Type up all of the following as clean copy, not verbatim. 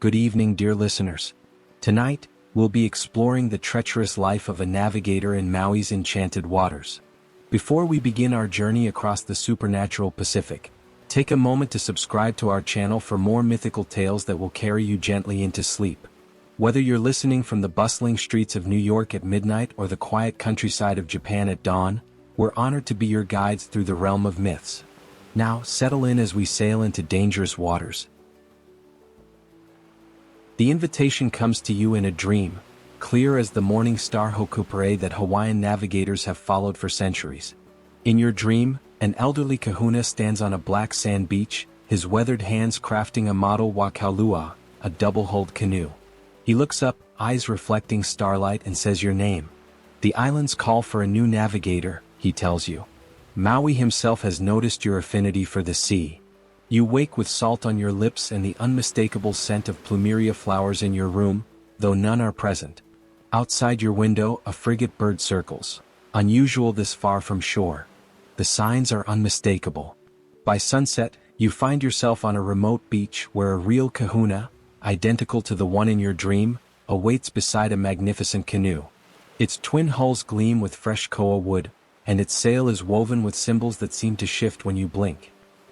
Good evening, dear listeners. Tonight, we'll be exploring the treacherous life of a navigator in Maui's enchanted waters. Before we begin our journey across the supernatural Pacific, take a moment to subscribe to our channel for more mythical tales that will carry you gently into sleep. Whether you're listening from the bustling streets of New York at midnight or the quiet countryside of Japan at dawn, we're honored to be your guides through the realm of myths. Now, settle in as we sail into dangerous waters. The invitation comes to you in a dream, clear as the morning star Hokupare that Hawaiian navigators have followed for centuries. In your dream, an elderly kahuna stands on a black sand beach, his weathered hands crafting a model wakaulua, a double-hulled canoe. He looks up, eyes reflecting starlight, and says your name. The islands call for a new navigator, he tells you. Maui himself has noticed your affinity for the sea. You wake with salt on your lips and the unmistakable scent of plumeria flowers in your room, though none are present. Outside your window, a frigate bird circles, unusual this far from shore. The signs are unmistakable. By sunset, you find yourself on a remote beach where a real kahuna, identical to the one in your dream, awaits beside a magnificent canoe. Its twin hulls gleam with fresh koa wood, and its sail is woven with symbols that seem to shift when you blink.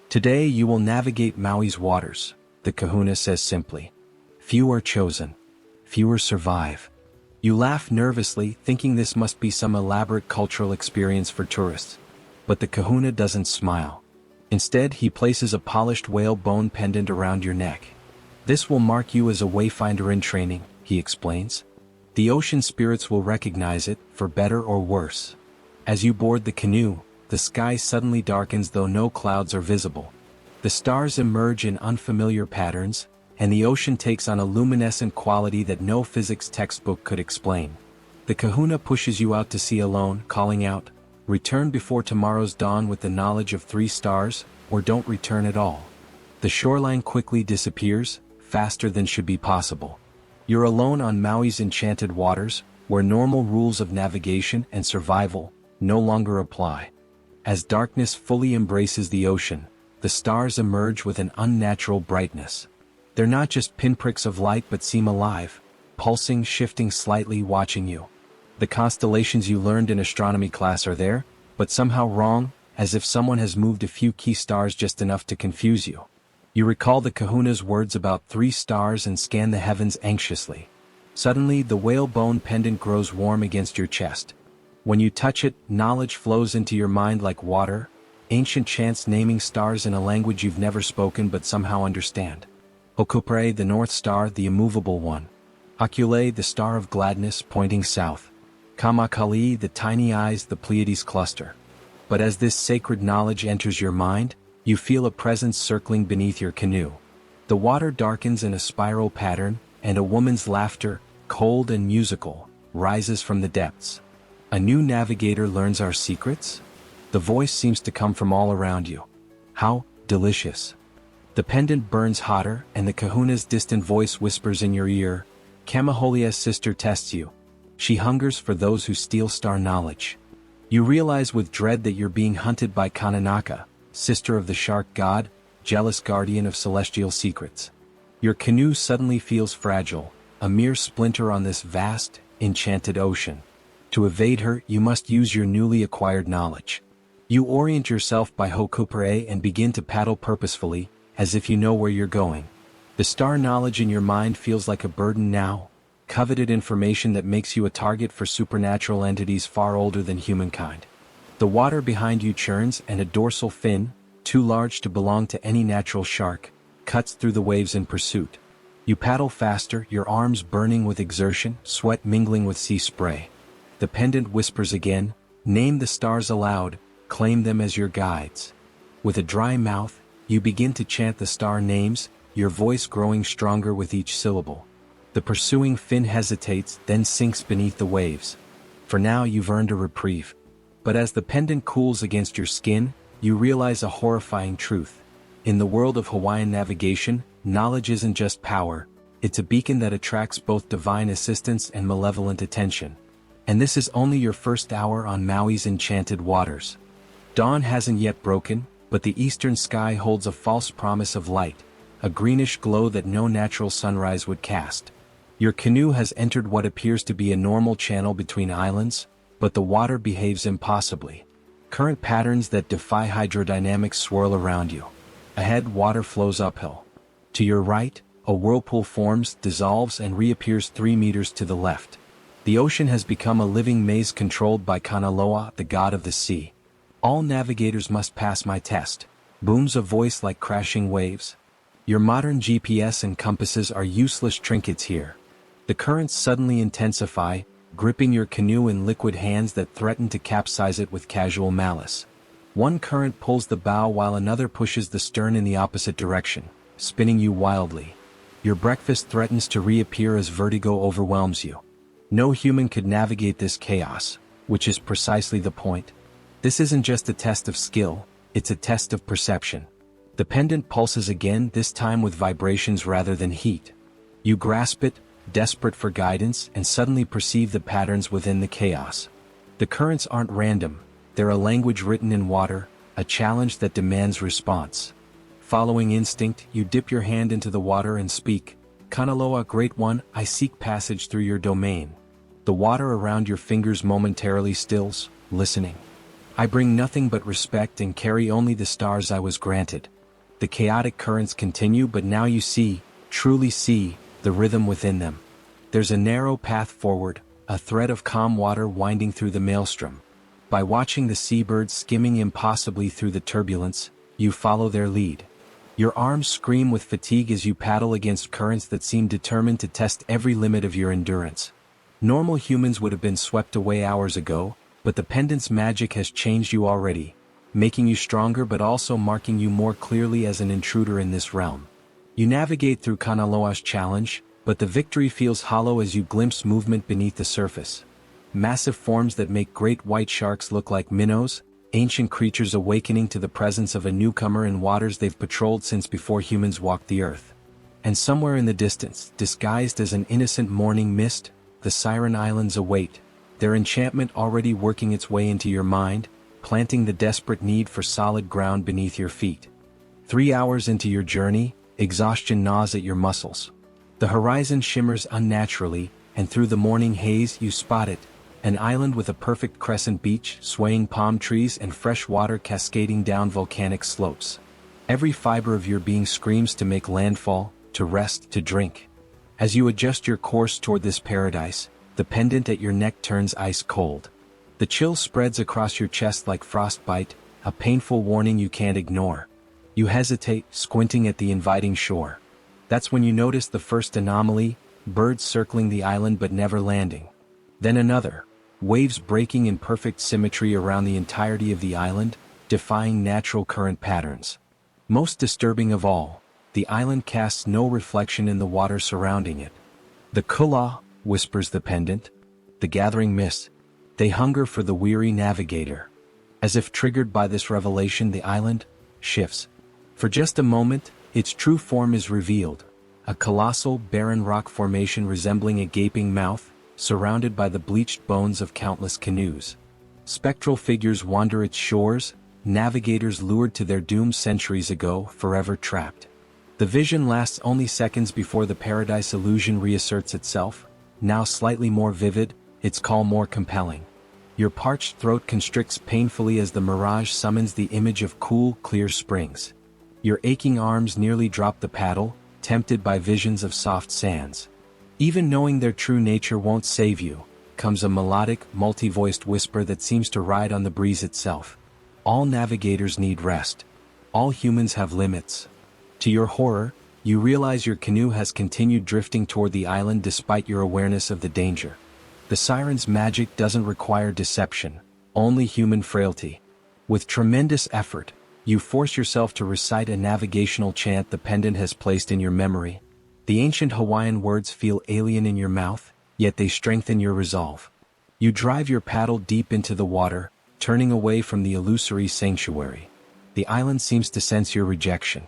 Today you will navigate Maui's waters, the kahuna says simply. Few are chosen. Fewer survive. You laugh nervously, thinking this must be some elaborate cultural experience for tourists. But the kahuna doesn't smile. Instead, he places a polished whale bone pendant around your neck. This will mark you as a wayfinder in training, he explains. The ocean spirits will recognize it, for better or worse. As you board the canoe, the sky suddenly darkens though no clouds are visible. The stars emerge in unfamiliar patterns, and the ocean takes on a luminescent quality that no physics textbook could explain. The kahuna pushes you out to sea alone, calling out, "Return before tomorrow's dawn with the knowledge of 3 stars, or don't return at all." The shoreline quickly disappears, faster than should be possible. You're alone on Maui's enchanted waters, where normal rules of navigation and survival no longer apply. As darkness fully embraces the ocean, the stars emerge with an unnatural brightness. They're not just pinpricks of light but seem alive, pulsing, shifting slightly, watching you. The constellations you learned in astronomy class are there, but somehow wrong, as if someone has moved a few key stars just enough to confuse you. You recall the kahuna's words about 3 stars and scan the heavens anxiously. Suddenly, the whale bone pendant grows warm against your chest. When you touch it, knowledge flows into your mind like water, ancient chants naming stars in a language you've never spoken but somehow understand. Hokupare, the North Star, the immovable one. Akule, the star of gladness, pointing south. Kamakali, the tiny eyes, the Pleiades cluster. But as this sacred knowledge enters your mind, you feel a presence circling beneath your canoe. The water darkens in a spiral pattern, and a woman's laughter, cold and musical, rises from the depths. A new navigator learns our secrets? The voice seems to come from all around you. How delicious. The pendant burns hotter, and the kahuna's distant voice whispers in your ear, Kamaholia's sister tests you. She hungers for those who steal star knowledge. You realize with dread that you're being hunted by Kananaka, sister of the shark god, jealous guardian of celestial secrets. Your canoe suddenly feels fragile, a mere splinter on this vast, enchanted ocean. To evade her, you must use your newly acquired knowledge. You orient yourself by Hokupare and begin to paddle purposefully, as if you know where you're going. The star knowledge in your mind feels like a burden now, coveted information that makes you a target for supernatural entities far older than humankind. The water behind you churns, and a dorsal fin, too large to belong to any natural shark, cuts through the waves in pursuit. You paddle faster, your arms burning with exertion, sweat mingling with sea spray. The pendant whispers again, name the stars aloud, claim them as your guides. With a dry mouth, you begin to chant the star names, your voice growing stronger with each syllable. The pursuing fin hesitates, then sinks beneath the waves. For now you've earned a reprieve. But as the pendant cools against your skin, you realize a horrifying truth. In the world of Hawaiian navigation, knowledge isn't just power, it's a beacon that attracts both divine assistance and malevolent attention. And this is only your first hour on Maui's enchanted waters. Dawn hasn't yet broken, but the eastern sky holds a false promise of light. a greenish glow that no natural sunrise would cast. Your canoe has entered what appears to be a normal channel between islands, but the water behaves impossibly. Current patterns that defy hydrodynamics swirl around you. Ahead, water flows uphill. To your right, a whirlpool forms, dissolves, and reappears 3 meters to the left. The ocean has become a living maze controlled by Kanaloa, the god of the sea. All navigators must pass my test, booms a voice like crashing waves. Your modern GPS and compasses are useless trinkets here. The currents suddenly intensify, gripping your canoe in liquid hands that threaten to capsize it with casual malice. One current pulls the bow while another pushes the stern in the opposite direction, spinning you wildly. Your breakfast threatens to reappear as vertigo overwhelms you. No human could navigate this chaos, which is precisely the point. This isn't just a test of skill, it's a test of perception. The pendant pulses again, this time with vibrations rather than heat. You grasp it, desperate for guidance, and suddenly perceive the patterns within the chaos. The currents aren't random, they're a language written in water, a challenge that demands response. Following instinct, you dip your hand into the water and speak, "Kanaloa, Great One, I seek passage through your domain." The water around your fingers momentarily stills, listening. "I bring nothing but respect and carry only the stars I was granted." The chaotic currents continue, but now you see, truly see, the rhythm within them. There's a narrow path forward, a thread of calm water winding through the maelstrom. By watching the seabirds skimming impossibly through the turbulence, you follow their lead. Your arms scream with fatigue as you paddle against currents that seem determined to test every limit of your endurance. Normal humans would have been swept away hours ago, but the pendant's magic has changed you already, making you stronger but also marking you more clearly as an intruder in this realm. You navigate through Kanaloa's challenge, but the victory feels hollow as you glimpse movement beneath the surface. Massive forms that make great white sharks look like minnows, ancient creatures awakening to the presence of a newcomer in waters they've patrolled since before humans walked the earth. And somewhere in the distance, disguised as an innocent morning mist, the Siren Islands await, their enchantment already working its way into your mind, planting the desperate need for solid ground beneath your feet. 3 hours into your journey, exhaustion gnaws at your muscles. The horizon shimmers unnaturally, and through the morning haze you spot it, an island with a perfect crescent beach, swaying palm trees and fresh water cascading down volcanic slopes. Every fiber of your being screams to make landfall, to rest, to drink. As you adjust your course toward this paradise, the pendant at your neck turns ice cold. The chill spreads across your chest like frostbite, a painful warning you can't ignore. You hesitate, squinting at the inviting shore. That's when you notice the first anomaly, birds circling the island but never landing. Then another, waves breaking in perfect symmetry around the entirety of the island, defying natural current patterns. Most disturbing of all, the island casts no reflection in the water surrounding it. "The kula," whispers the pendant, "the gathering mist, they hunger for the weary navigator." As if triggered by this revelation, the island shifts. For just a moment, its true form is revealed, a colossal, barren rock formation resembling a gaping mouth, surrounded by the bleached bones of countless canoes. Spectral figures wander its shores, navigators lured to their doom centuries ago, forever trapped. The vision lasts only seconds before the paradise illusion reasserts itself, now slightly more vivid, its call more compelling. Your parched throat constricts painfully as the mirage summons the image of cool, clear springs. Your aching arms nearly drop the paddle, tempted by visions of soft sands. Even knowing their true nature won't save you, comes a melodic, multi-voiced whisper that seems to ride on the breeze itself. All navigators need rest. All humans have limits. To your horror, you realize your canoe has continued drifting toward the island despite your awareness of the danger. The siren's magic doesn't require deception, only human frailty. With tremendous effort, you force yourself to recite a navigational chant the pendant has placed in your memory. The ancient Hawaiian words feel alien in your mouth, yet they strengthen your resolve. You drive your paddle deep into the water, turning away from the illusory sanctuary. The island seems to sense your rejection.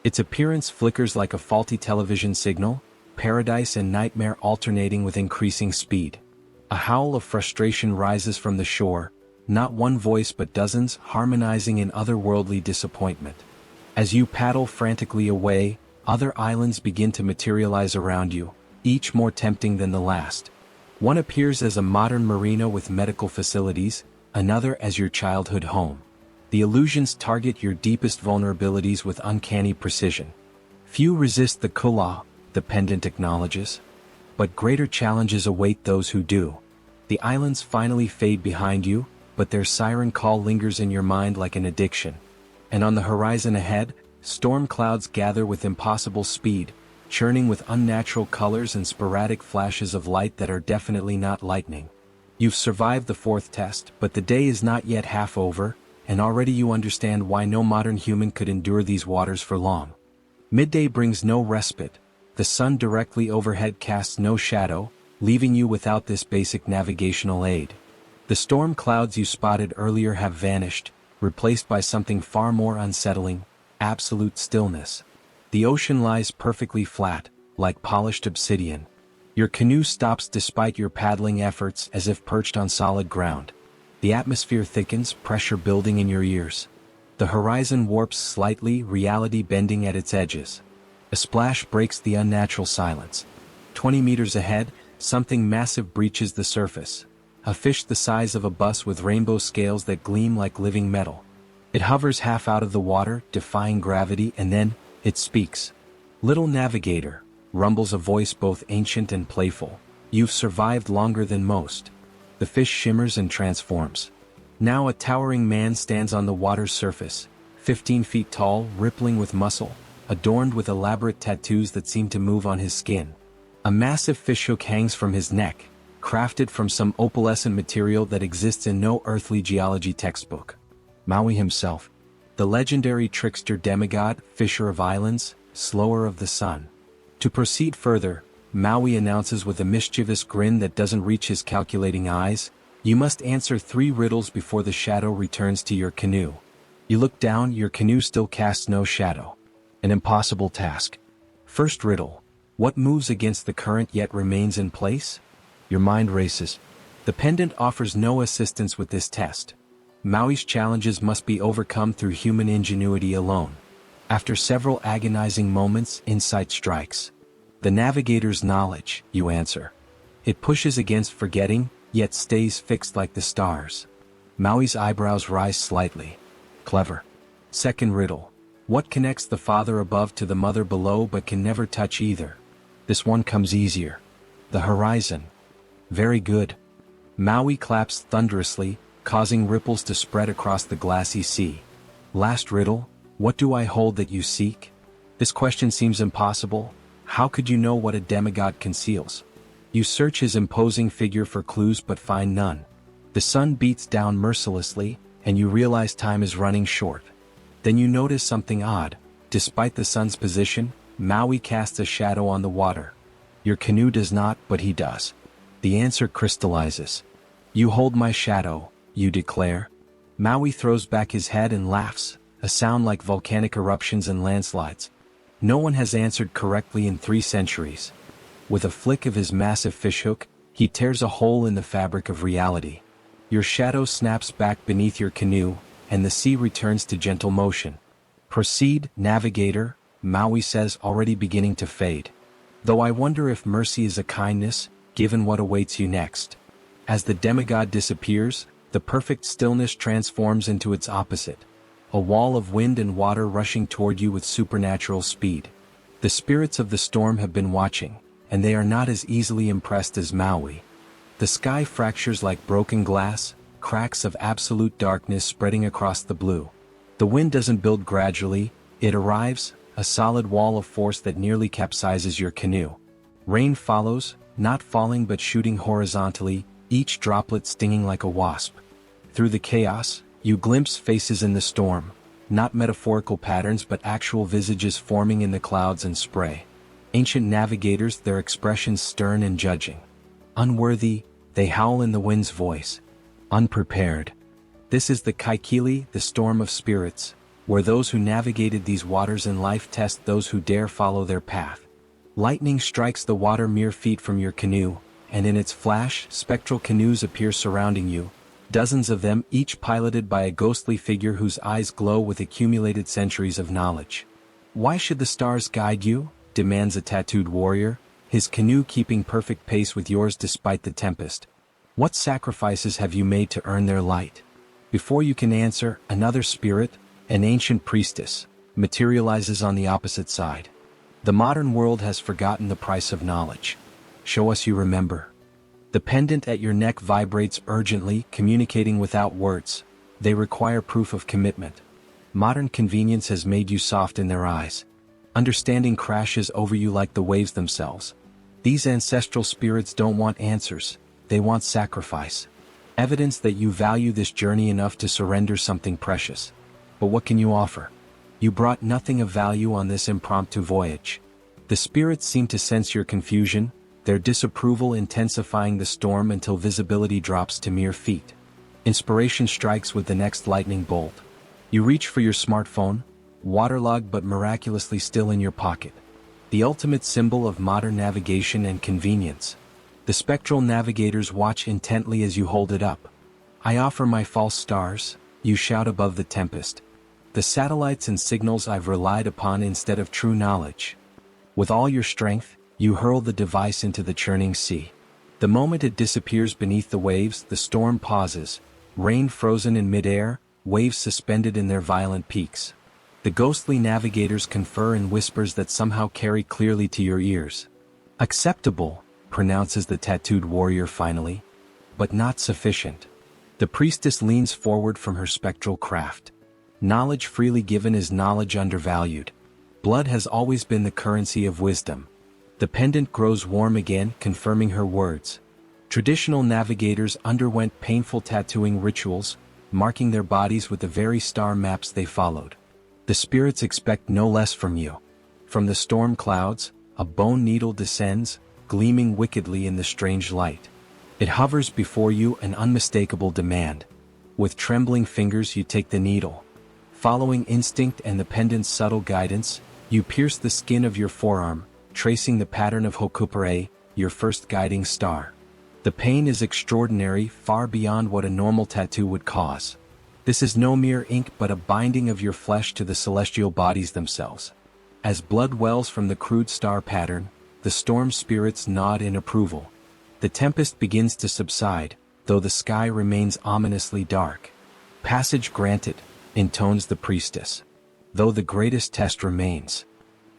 Its appearance flickers like a faulty television signal, paradise and nightmare alternating with increasing speed. A howl of frustration rises from the shore, not one voice but dozens harmonizing in otherworldly disappointment. As you paddle frantically away, Other islands begin to materialize around you, each more tempting than the last. One appears as a modern marina with medical facilities, another as your childhood home. The illusions target your deepest vulnerabilities with uncanny precision. Few resist the kula, the pendant acknowledges. But greater challenges await those who do. The islands finally fade behind you, but their siren call lingers in your mind like an addiction. And on the horizon ahead, storm clouds gather with impossible speed, churning with unnatural colors and sporadic flashes of light that are definitely not lightning. You've survived the fourth test, but the day is not yet half over, and already you understand why no modern human could endure these waters for long. Midday brings no respite. The sun directly overhead casts no shadow, leaving you without this basic navigational aid. The storm clouds you spotted earlier have vanished, replaced by something far more unsettling: absolute stillness. The ocean lies perfectly flat, like polished obsidian. Your canoe stops despite your paddling efforts, as if perched on solid ground. The atmosphere thickens, pressure building in your ears. The horizon warps slightly, reality bending at its edges. A splash breaks the unnatural silence. 20 meters ahead, something massive breaches the surface. A fish the size of a bus with rainbow scales that gleam like living metal. It hovers half out of the water, defying gravity, and then it speaks. "Little navigator," rumbles a voice both ancient and playful. "You've survived longer than most." The fish shimmers and transforms. Now a towering man stands on the water's surface, 15 feet tall, rippling with muscle, adorned with elaborate tattoos that seem to move on his skin. A massive fishhook hangs from his neck, crafted from some opalescent material that exists in no earthly geology textbook. Maui himself, the legendary trickster demigod, fisher of islands, slower of the sun. To proceed further, Maui announces with a mischievous grin that doesn't reach his calculating eyes, "You must answer 3 riddles before the shadow returns to your canoe." You look down, your canoe still casts no shadow. An impossible task. First riddle: what moves against the current yet remains in place? Your mind races. The pendant offers no assistance with this test. Maui's challenges must be overcome through human ingenuity alone. After several agonizing moments, insight strikes. The navigator's knowledge, you answer. It pushes against forgetting, yet stays fixed like the stars. Maui's eyebrows rise slightly. Clever. Second riddle: what connects the father above to the mother below but can never touch either? This one comes easier. The horizon. Very good. Maui claps thunderously, causing ripples to spread across the glassy sea. Last riddle: what do I hold that you seek? This question seems impossible. How could you know what a demigod conceals? You search his imposing figure for clues but find none. The sun beats down mercilessly, and you realize time is running short. Then you notice something odd. Despite the sun's position, Maui casts a shadow on the water. Your canoe does not, but he does. The answer crystallizes. "You hold my shadow," you declare. Maui throws back his head and laughs, a sound like volcanic eruptions and landslides. No one has answered correctly in 3 centuries. With a flick of his massive fishhook, he tears a hole in the fabric of reality. Your shadow snaps back beneath your canoe, and the sea returns to gentle motion. "Proceed, navigator," Maui says, already beginning to fade. "Though I wonder if mercy is a kindness, given what awaits you next." As the demigod disappears, the perfect stillness transforms into its opposite. A wall of wind and water rushing toward you with supernatural speed. The spirits of the storm have been watching, and they are not as easily impressed as Maui. The sky fractures like broken glass, cracks of absolute darkness spreading across the blue. The wind doesn't build gradually, it arrives, a solid wall of force that nearly capsizes your canoe. Rain follows, not falling but shooting horizontally, each droplet stinging like a wasp. Through the chaos, you glimpse faces in the storm, not metaphorical patterns but actual visages forming in the clouds and spray. Ancient navigators, their expressions stern and judging. Unworthy, they howl in the wind's voice. Unprepared. This is the Kaikili, the storm of spirits, where those who navigated these waters in life test those who dare follow their path. Lightning strikes the water mere feet from your canoe, and in its flash, spectral canoes appear surrounding you. Dozens of them, each piloted by a ghostly figure whose eyes glow with accumulated centuries of knowledge. Why should the stars guide you? Demands a tattooed warrior, his canoe keeping perfect pace with yours despite the tempest. What sacrifices have you made to earn their light? Before you can answer, another spirit, an ancient priestess, materializes on the opposite side. The modern world has forgotten the price of knowledge. Show us you remember. The pendant at your neck vibrates urgently, communicating without words. They require proof of commitment. Modern convenience has made you soft in their eyes. Understanding crashes over you like the waves themselves. These ancestral spirits don't want answers, they want sacrifice. Evidence that you value this journey enough to surrender something precious. But what can you offer? You brought nothing of value on this impromptu voyage. The spirits seem to sense your confusion, their disapproval intensifying the storm until visibility drops to mere feet. Inspiration strikes with the next lightning bolt. You reach for your smartphone, waterlogged but miraculously still in your pocket. The ultimate symbol of modern navigation and convenience. The spectral navigators watch intently as you hold it up. I offer my false stars, you shout above the tempest. The satellites and signals I've relied upon instead of true knowledge. With all your strength, you hurl the device into the churning sea. The moment it disappears beneath the waves, the storm pauses, rain frozen in midair, waves suspended in their violent peaks. The ghostly navigators confer in whispers that somehow carry clearly to your ears. Acceptable, pronounces the tattooed warrior finally, but not sufficient. The priestess leans forward from her spectral craft. Knowledge freely given is knowledge undervalued. Blood has always been the currency of wisdom. The pendant grows warm again, confirming her words. Traditional navigators underwent painful tattooing rituals, marking their bodies with the very star maps they followed. The spirits expect no less from you. From the storm clouds, a bone needle descends, gleaming wickedly in the strange light. It hovers before you, an unmistakable demand. With trembling fingers you take the needle. Following instinct and the pendant's subtle guidance, you pierce the skin of your forearm, tracing the pattern of Hokuperay, your first guiding star. The pain is extraordinary, far beyond what a normal tattoo would cause. This is no mere ink but a binding of your flesh to the celestial bodies themselves. As blood wells from the crude star pattern, the storm spirits nod in approval. The tempest begins to subside, though the sky remains ominously dark. Passage granted, intones the priestess. Though the greatest test remains.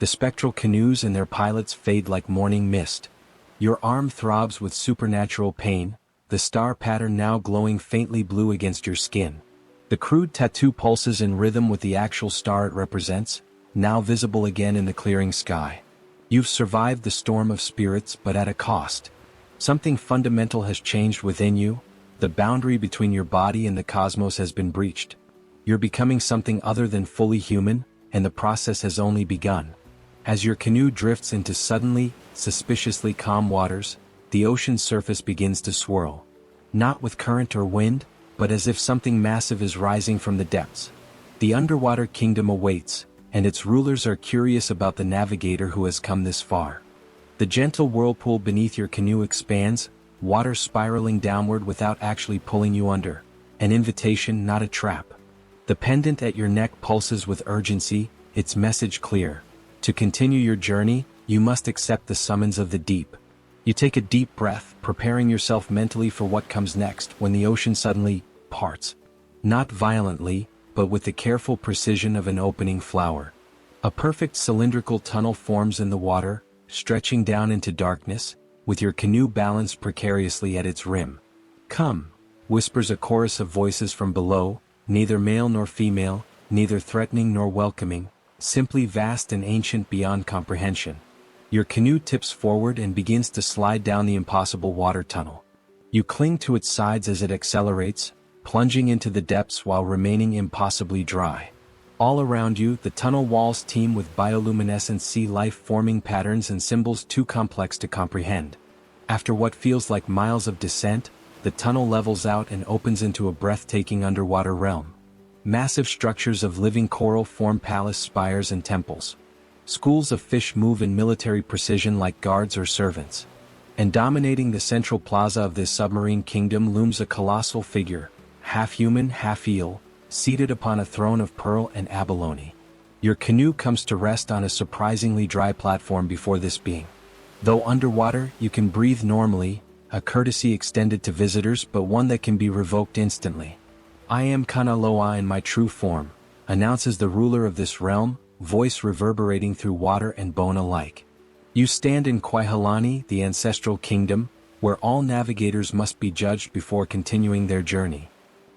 The spectral canoes and their pilots fade like morning mist. Your arm throbs with supernatural pain, the star pattern now glowing faintly blue against your skin. The crude tattoo pulses in rhythm with the actual star it represents, now visible again in the clearing sky. You've survived the storm of spirits, but at a cost. Something fundamental has changed within you. The boundary between your body and the cosmos has been breached. You're becoming something other than fully human, and the process has only begun. As your canoe drifts into suddenly, suspiciously calm waters, the ocean's surface begins to swirl. Not with current or wind, but as if something massive is rising from the depths. The underwater kingdom awaits, and its rulers are curious about the navigator who has come this far. The gentle whirlpool beneath your canoe expands, water spiraling downward without actually pulling you under. An invitation, not a trap. The pendant at your neck pulses with urgency, its message clear. To continue your journey, you must accept the summons of the deep. You take a deep breath, preparing yourself mentally for what comes next when the ocean suddenly parts. Not violently, but with the careful precision of an opening flower. A perfect cylindrical tunnel forms in the water, stretching down into darkness, with your canoe balanced precariously at its rim. "Come," whispers a chorus of voices from below, neither male nor female, neither threatening nor welcoming, simply vast and ancient beyond comprehension. Your canoe tips forward and begins to slide down the impossible water tunnel. You cling to its sides as it accelerates, plunging into the depths while remaining impossibly dry. All around you, the tunnel walls teem with bioluminescent sea life forming patterns and symbols too complex to comprehend. After what feels like miles of descent, the tunnel levels out and opens into a breathtaking underwater realm. Massive structures of living coral form palace spires and temples. Schools of fish move in military precision like guards or servants. And dominating the central plaza of this submarine kingdom looms a colossal figure, half human, half eel, seated upon a throne of pearl and abalone. Your canoe comes to rest on a surprisingly dry platform before this being. Though underwater, you can breathe normally, a courtesy extended to visitors but one that can be revoked instantly. "I am Kanaloa in my true form," announces the ruler of this realm, voice reverberating through water and bone alike. You stand in Kwaihalani, the ancestral kingdom, where all navigators must be judged before continuing their journey.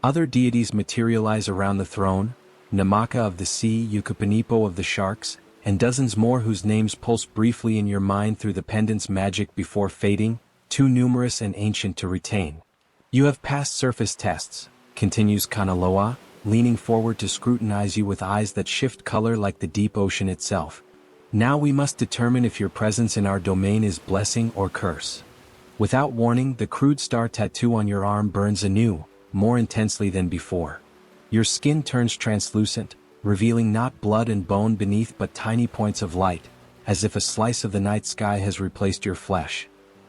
Other deities materialize around the throne, Namaka of the sea, Ukupanipo of the sharks, and dozens more whose names pulse briefly in your mind through the pendant's magic before fading, too numerous and ancient to retain. "You have passed surface tests," continues Kanaloa, leaning forward to scrutinize you with eyes that shift color like the deep ocean itself. "Now we must determine if your presence in our domain is blessing or curse." Without warning, the crude star tattoo on your arm burns anew, more intensely than before. Your skin turns translucent, revealing not blood and bone beneath but tiny points of light, as if a slice of the night sky has replaced your flesh.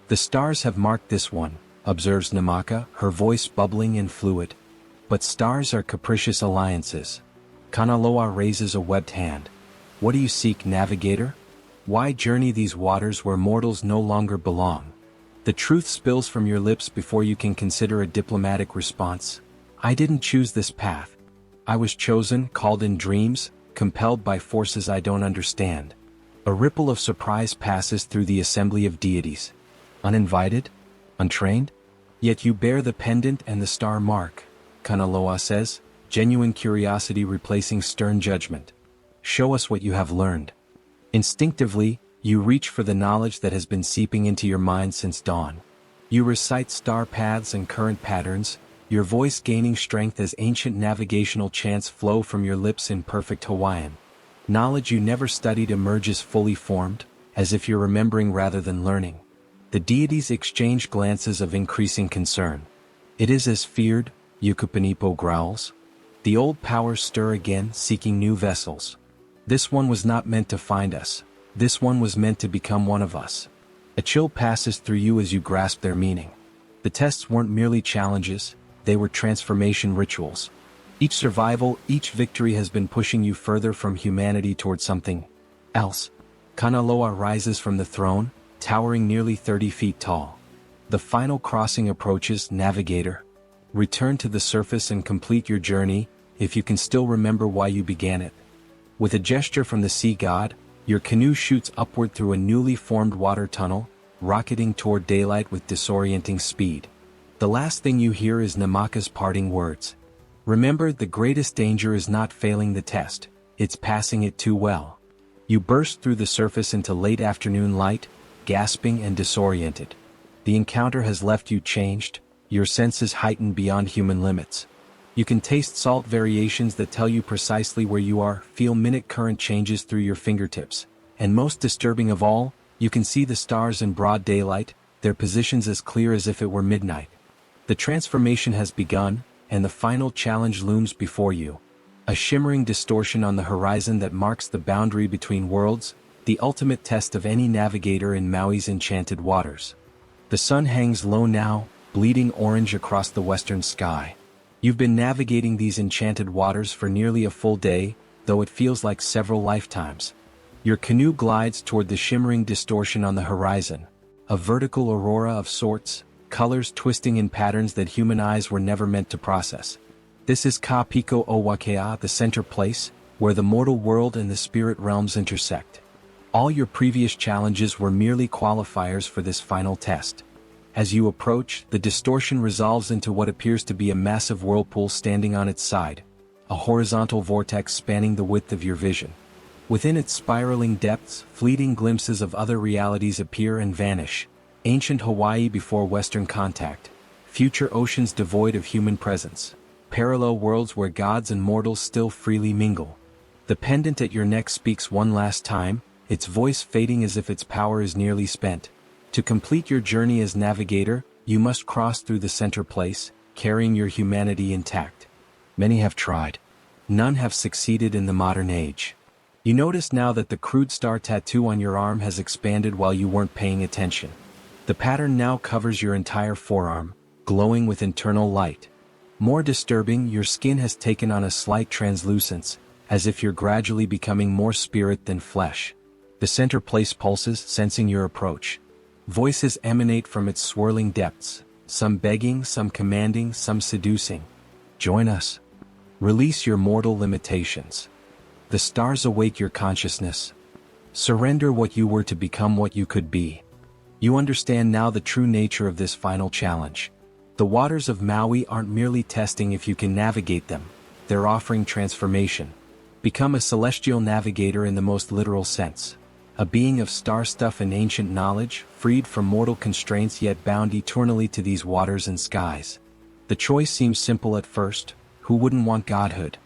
"The stars have marked this one," observes Namaka, her voice bubbling and fluid. "But stars are capricious alliances." Kanaloa raises a webbed hand. "What do you seek, navigator? Why journey these waters where mortals no longer belong?" The truth spills from your lips before you can consider a diplomatic response. "I didn't choose this path. I was chosen, called in dreams, compelled by forces I don't understand." A ripple of surprise passes through the assembly of deities. "Uninvited? Untrained? Yet you bear the pendant and the star mark," Kanaloa says, genuine curiosity replacing stern judgment. "Show us what you have learned." Instinctively, you reach for the knowledge that has been seeping into your mind since dawn. You recite star paths and current patterns, your voice gaining strength as ancient navigational chants flow from your lips in perfect Hawaiian. Knowledge you never studied emerges fully formed, as if you're remembering rather than learning. The deities exchange glances of increasing concern. "It is as feared," Ukupanipo growls. "The old powers stir again, seeking new vessels. This one was not meant to find us. This one was meant to become one of us." A chill passes through you as you grasp their meaning. The tests weren't merely challenges, they were transformation rituals. Each survival, each victory has been pushing you further from humanity toward something else. Kanaloa rises from the throne, towering nearly 30 feet tall. "The final crossing approaches, navigator. Return to the surface and complete your journey, if you can still remember why you began it." With a gesture from the sea god, your canoe shoots upward through a newly formed water tunnel, rocketing toward daylight with disorienting speed. The last thing you hear is Namaka's parting words. "Remember, the greatest danger is not failing the test, it's passing it too well." You burst through the surface into late afternoon light, gasping and disoriented. The encounter has left you changed, your senses heightened beyond human limits. You can taste salt variations that tell you precisely where you are, feel minute current changes through your fingertips, and most disturbing of all, you can see the stars in broad daylight, their positions as clear as if it were midnight. The transformation has begun, and the final challenge looms before you. A shimmering distortion on the horizon that marks the boundary between worlds, the ultimate test of any navigator in Maui's enchanted waters. The sun hangs low now, bleeding orange across the western sky. You've been navigating these enchanted waters for nearly a full day, though it feels like several lifetimes. Your canoe glides toward the shimmering distortion on the horizon, a vertical aurora of sorts, colors twisting in patterns that human eyes were never meant to process. This is Ka Piko o Wakea, the center place, where the mortal world and the spirit realms intersect. All your previous challenges were merely qualifiers for this final test. As you approach, the distortion resolves into what appears to be a massive whirlpool standing on its side, a horizontal vortex spanning the width of your vision. Within its spiraling depths, fleeting glimpses of other realities appear and vanish. Ancient Hawaii before Western contact, future oceans devoid of human presence, parallel worlds where gods and mortals still freely mingle. The pendant at your neck speaks one last time, its voice fading as if its power is nearly spent. To complete your journey as navigator, you must cross through the center place, carrying your humanity intact. Many have tried. None have succeeded in the modern age. You notice now that the crude star tattoo on your arm has expanded while you weren't paying attention. The pattern now covers your entire forearm, glowing with internal light. More disturbing, your skin has taken on a slight translucence, as if you're gradually becoming more spirit than flesh. The center place pulses, sensing your approach. Voices emanate from its swirling depths, some begging, some commanding, some seducing. Join us. Release your mortal limitations. The stars awake your consciousness. Surrender what you were to become what you could be. You understand now the true nature of this final challenge. The waters of Maui aren't merely testing if you can navigate them, they're offering transformation. Become a celestial navigator in the most literal sense. A being of star stuff and ancient knowledge, freed from mortal constraints yet bound eternally to these waters and skies. The choice seems simple at first, who wouldn't want godhood?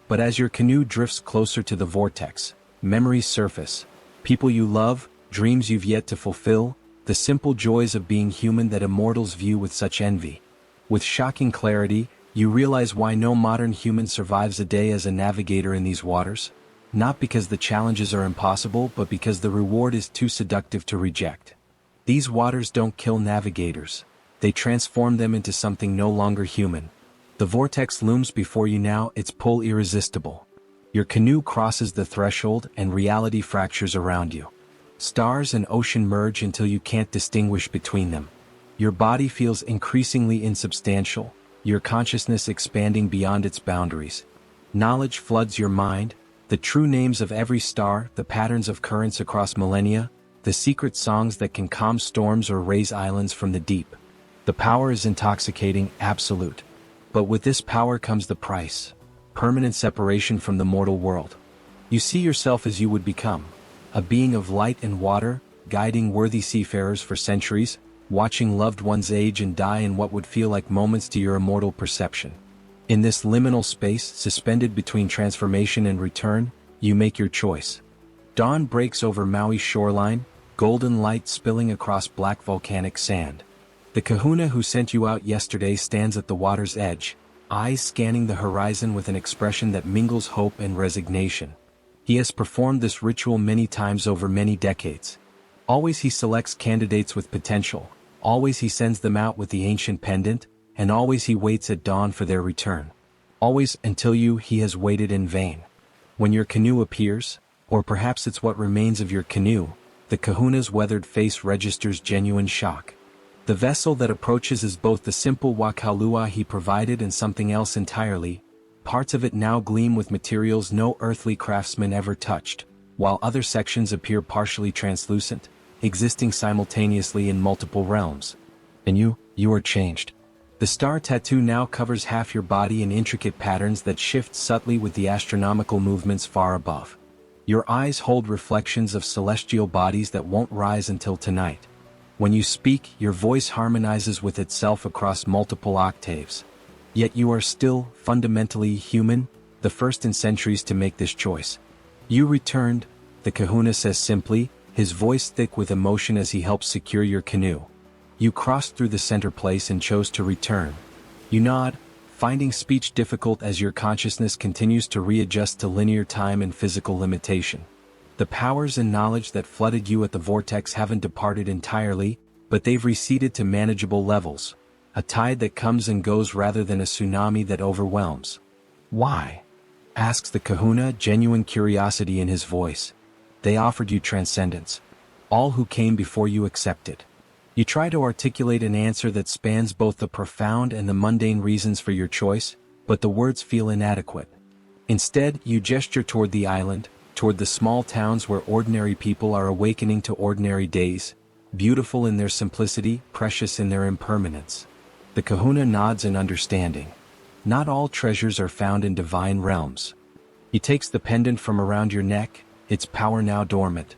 But as your canoe drifts closer to the vortex, memories surface, people you love, dreams you've yet to fulfill, the simple joys of being human that immortals view with such envy. With shocking clarity, you realize why no modern human survives a day as a navigator in these waters. Not because the challenges are impossible, but because the reward is too seductive to reject. These waters don't kill navigators. They transform them into something no longer human. The vortex looms before you now, its pull irresistible. Your canoe crosses the threshold and reality fractures around you. Stars and ocean merge until you can't distinguish between them. Your body feels increasingly insubstantial, your consciousness expanding beyond its boundaries. Knowledge floods your mind, the true names of every star, the patterns of currents across millennia, the secret songs that can calm storms or raise islands from the deep. The power is intoxicating, absolute. But with this power comes the price: permanent separation from the mortal world. You see yourself as you would become, a being of light and water, guiding worthy seafarers for centuries, watching loved ones age and die in what would feel like moments to your immortal perception. In this liminal space, suspended between transformation and return, you make your choice. Dawn breaks over Maui's shoreline, golden light spilling across black volcanic sand. The kahuna who sent you out yesterday stands at the water's edge, eyes scanning the horizon with an expression that mingles hope and resignation. He has performed this ritual many times over many decades. Always he selects candidates with potential, always he sends them out with the ancient pendant, and always he waits at dawn for their return. Always until he has waited in vain. When your canoe appears, or perhaps it's what remains of your canoe, the kahuna's weathered face registers genuine shock. The vessel that approaches is both the simple wakaulua he provided and something else entirely. Parts of it now gleam with materials no earthly craftsman ever touched, while other sections appear partially translucent, existing simultaneously in multiple realms. And you are changed. The star tattoo now covers half your body in intricate patterns that shift subtly with the astronomical movements far above. Your eyes hold reflections of celestial bodies that won't rise until tonight. When you speak, your voice harmonizes with itself across multiple octaves. Yet you are still, fundamentally, human, the first in centuries to make this choice. You returned, the kahuna says simply, his voice thick with emotion as he helps secure your canoe. You crossed through the center place and chose to return. You nod, finding speech difficult as your consciousness continues to readjust to linear time and physical limitation. The powers and knowledge that flooded you at the vortex haven't departed entirely, but they've receded to manageable levels, a tide that comes and goes rather than a tsunami that overwhelms. Why? Asks the kahuna, genuine curiosity in his voice. They offered you transcendence. All who came before you accepted. You try to articulate an answer that spans both the profound and the mundane reasons for your choice, but the words feel inadequate. Instead, you gesture toward the island, toward the small towns where ordinary people are awakening to ordinary days, beautiful in their simplicity, precious in their impermanence. The kahuna nods in understanding. Not all treasures are found in divine realms. He takes the pendant from around your neck, its power now dormant.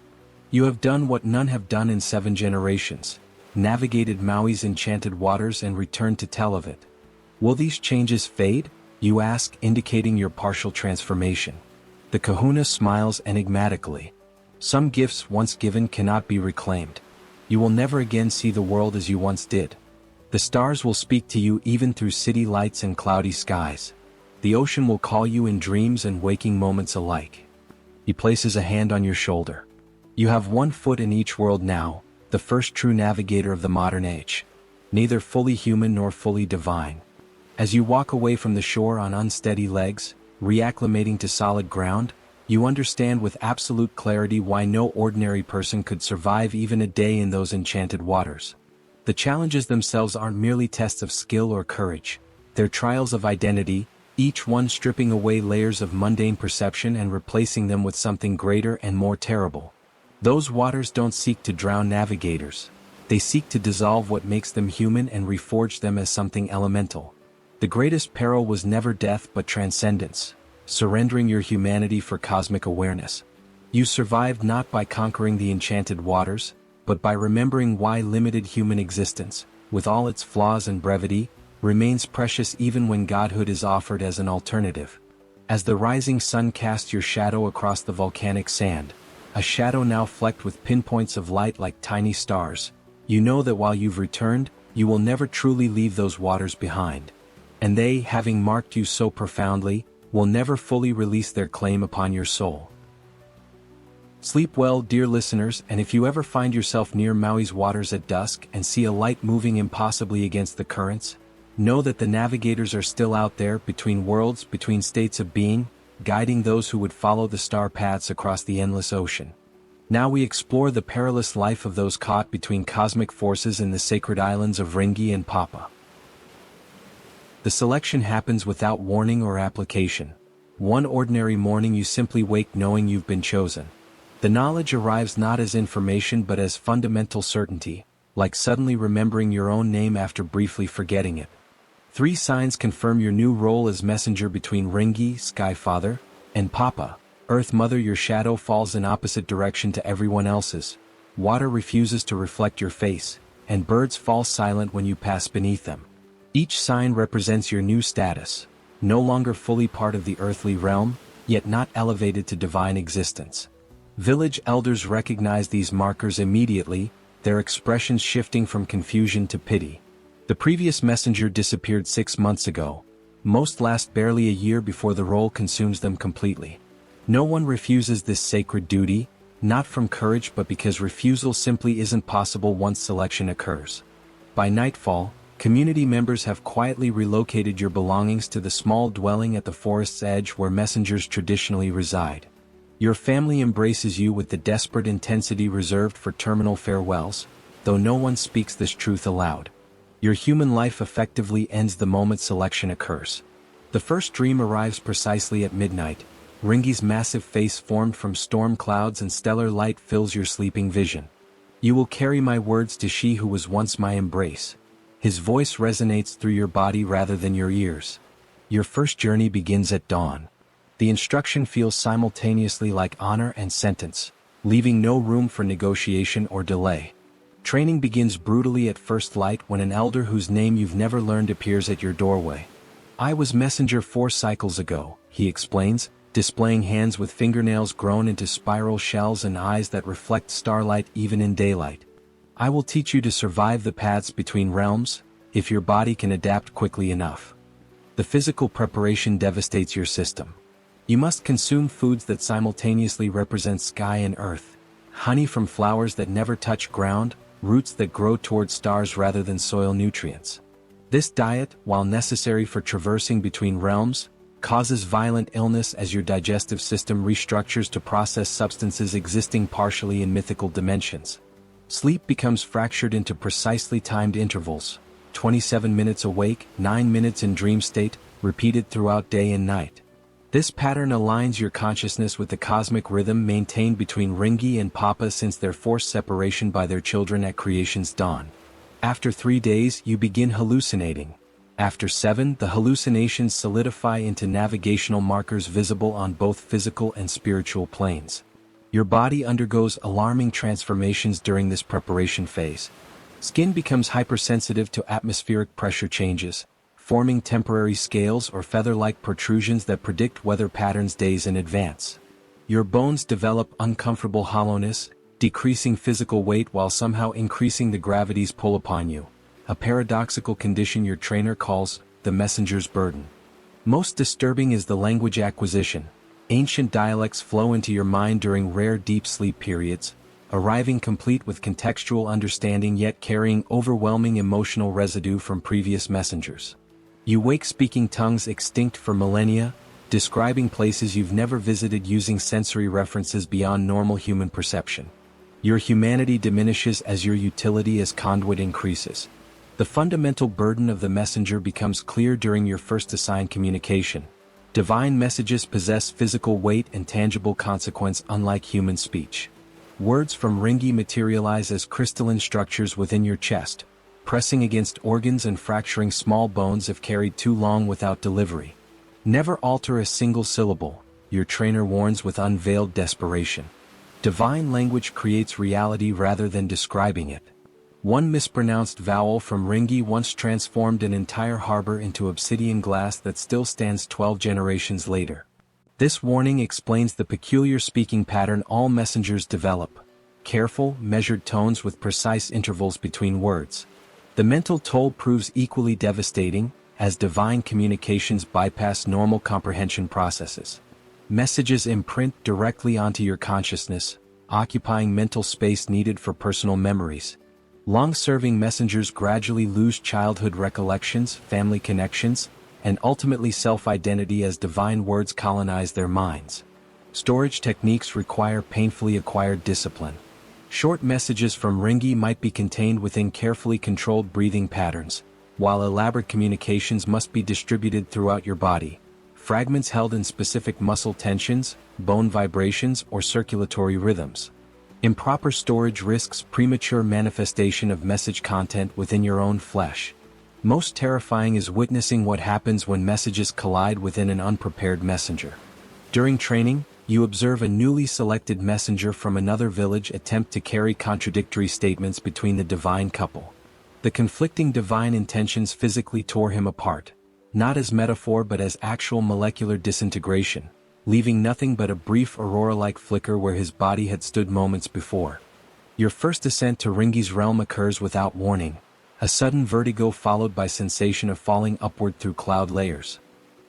You have done what none have done in 7 generations. Navigated Maui's enchanted waters and returned to tell of it. Will these changes fade? You ask, indicating your partial transformation. The kahuna smiles enigmatically. Some gifts once given cannot be reclaimed. You will never again see the world as you once did. The stars will speak to you even through city lights and cloudy skies. The ocean will call you in dreams and waking moments alike. He places a hand on your shoulder. You have one foot in each world now, the first true navigator of the modern age. Neither fully human nor fully divine. As you walk away from the shore on unsteady legs, reacclimating to solid ground, you understand with absolute clarity why no ordinary person could survive even a day in those enchanted waters. The challenges themselves aren't merely tests of skill or courage, they're trials of identity, each one stripping away layers of mundane perception and replacing them with something greater and more terrible. Those waters don't seek to drown navigators. They seek to dissolve what makes them human and reforge them as something elemental. The greatest peril was never death but transcendence, surrendering your humanity for cosmic awareness. You survived not by conquering the enchanted waters, but by remembering why limited human existence, with all its flaws and brevity, remains precious even when godhood is offered as an alternative. As the rising sun casts your shadow across the volcanic sand, a shadow now flecked with pinpoints of light like tiny stars, you know that while you've returned, you will never truly leave those waters behind. And they, having marked you so profoundly, will never fully release their claim upon your soul. Sleep well, dear listeners, and if you ever find yourself near Maui's waters at dusk and see a light moving impossibly against the currents, know that the navigators are still out there between worlds, between states of being, guiding those who would follow the star paths across the endless ocean. Now we explore the perilous life of those caught between cosmic forces in the sacred islands of Ringi and Papa. The selection happens without warning or application. One ordinary morning you simply wake knowing you've been chosen. The knowledge arrives not as information but as fundamental certainty, like suddenly remembering your own name after briefly forgetting it. 3 signs confirm your new role as messenger between Ringi, Sky Father, and Papa, Earth Mother. Your shadow falls in opposite direction to everyone else's. Water refuses to reflect your face, and birds fall silent when you pass beneath them. Each sign represents your new status, no longer fully part of the earthly realm, yet not elevated to divine existence. Village elders recognize these markers immediately, their expressions shifting from confusion to pity. The previous messenger disappeared 6 months ago. Most last barely a year before the role consumes them completely. No one refuses this sacred duty, not from courage but because refusal simply isn't possible once selection occurs. By nightfall, community members have quietly relocated your belongings to the small dwelling at the forest's edge where messengers traditionally reside. Your family embraces you with the desperate intensity reserved for terminal farewells, though no one speaks this truth aloud. Your human life effectively ends the moment selection occurs. The first dream arrives precisely at midnight. Ringi's massive face formed from storm clouds and stellar light fills your sleeping vision. You will carry my words to she who was once my embrace. His voice resonates through your body rather than your ears. Your first journey begins at dawn. The instruction feels simultaneously like honor and sentence, leaving no room for negotiation or delay. Training begins brutally at first light when an elder whose name you've never learned appears at your doorway. I was messenger 4 cycles ago, he explains, displaying hands with fingernails grown into spiral shells and eyes that reflect starlight even in daylight. I will teach you to survive the paths between realms, if your body can adapt quickly enough. The physical preparation devastates your system. You must consume foods that simultaneously represent sky and earth, honey from flowers that never touch ground, roots that grow toward stars rather than soil nutrients. This diet, while necessary for traversing between realms, causes violent illness as your digestive system restructures to process substances existing partially in mythical dimensions. Sleep becomes fractured into precisely timed intervals, 27 minutes awake, 9 minutes in dream state, repeated throughout day and night. This pattern aligns your consciousness with the cosmic rhythm maintained between Ringi and Papa since their forced separation by their children at creation's dawn. After 3 days, you begin hallucinating. After 7, the hallucinations solidify into navigational markers visible on both physical and spiritual planes. Your body undergoes alarming transformations during this preparation phase. Skin becomes hypersensitive to atmospheric pressure changes, forming temporary scales or feather-like protrusions that predict weather patterns days in advance. Your bones develop uncomfortable hollowness, decreasing physical weight while somehow increasing the gravity's pull upon you, a paradoxical condition your trainer calls the messenger's burden. Most disturbing is the language acquisition. Ancient dialects flow into your mind during rare deep sleep periods, arriving complete with contextual understanding yet carrying overwhelming emotional residue from previous messengers. You wake speaking tongues extinct for millennia, describing places you've never visited using sensory references beyond normal human perception. Your humanity diminishes as your utility as conduit increases. The fundamental burden of the messenger becomes clear during your first assigned communication. Divine messages possess physical weight and tangible consequence unlike human speech. Words from Ringi materialize as crystalline structures within your chest, pressing against organs and fracturing small bones if carried too long without delivery. Never alter a single syllable, your trainer warns with unveiled desperation. Divine language creates reality rather than describing it. One mispronounced vowel from Ringi once transformed an entire harbor into obsidian glass that still stands 12 generations later. This warning explains the peculiar speaking pattern all messengers develop. Careful, measured tones with precise intervals between words. The mental toll proves equally devastating, as divine communications bypass normal comprehension processes. Messages imprint directly onto your consciousness, occupying mental space needed for personal memories. Long-serving messengers gradually lose childhood recollections, family connections, and ultimately self-identity as divine words colonize their minds. Storage techniques require painfully acquired discipline. Short messages from Ringi might be contained within carefully controlled breathing patterns, while elaborate communications must be distributed throughout your body. Fragments held in specific muscle tensions, bone vibrations, or circulatory rhythms. Improper storage risks premature manifestation of message content within your own flesh. Most terrifying is witnessing what happens when messages collide within an unprepared messenger. During training, you observe a newly selected messenger from another village attempt to carry contradictory statements between the divine couple. The conflicting divine intentions physically tore him apart, not as metaphor but as actual molecular disintegration, leaving nothing but a brief aurora-like flicker where his body had stood moments before. Your first ascent to Ringi's realm occurs without warning, a sudden vertigo followed by sensation of falling upward through cloud layers.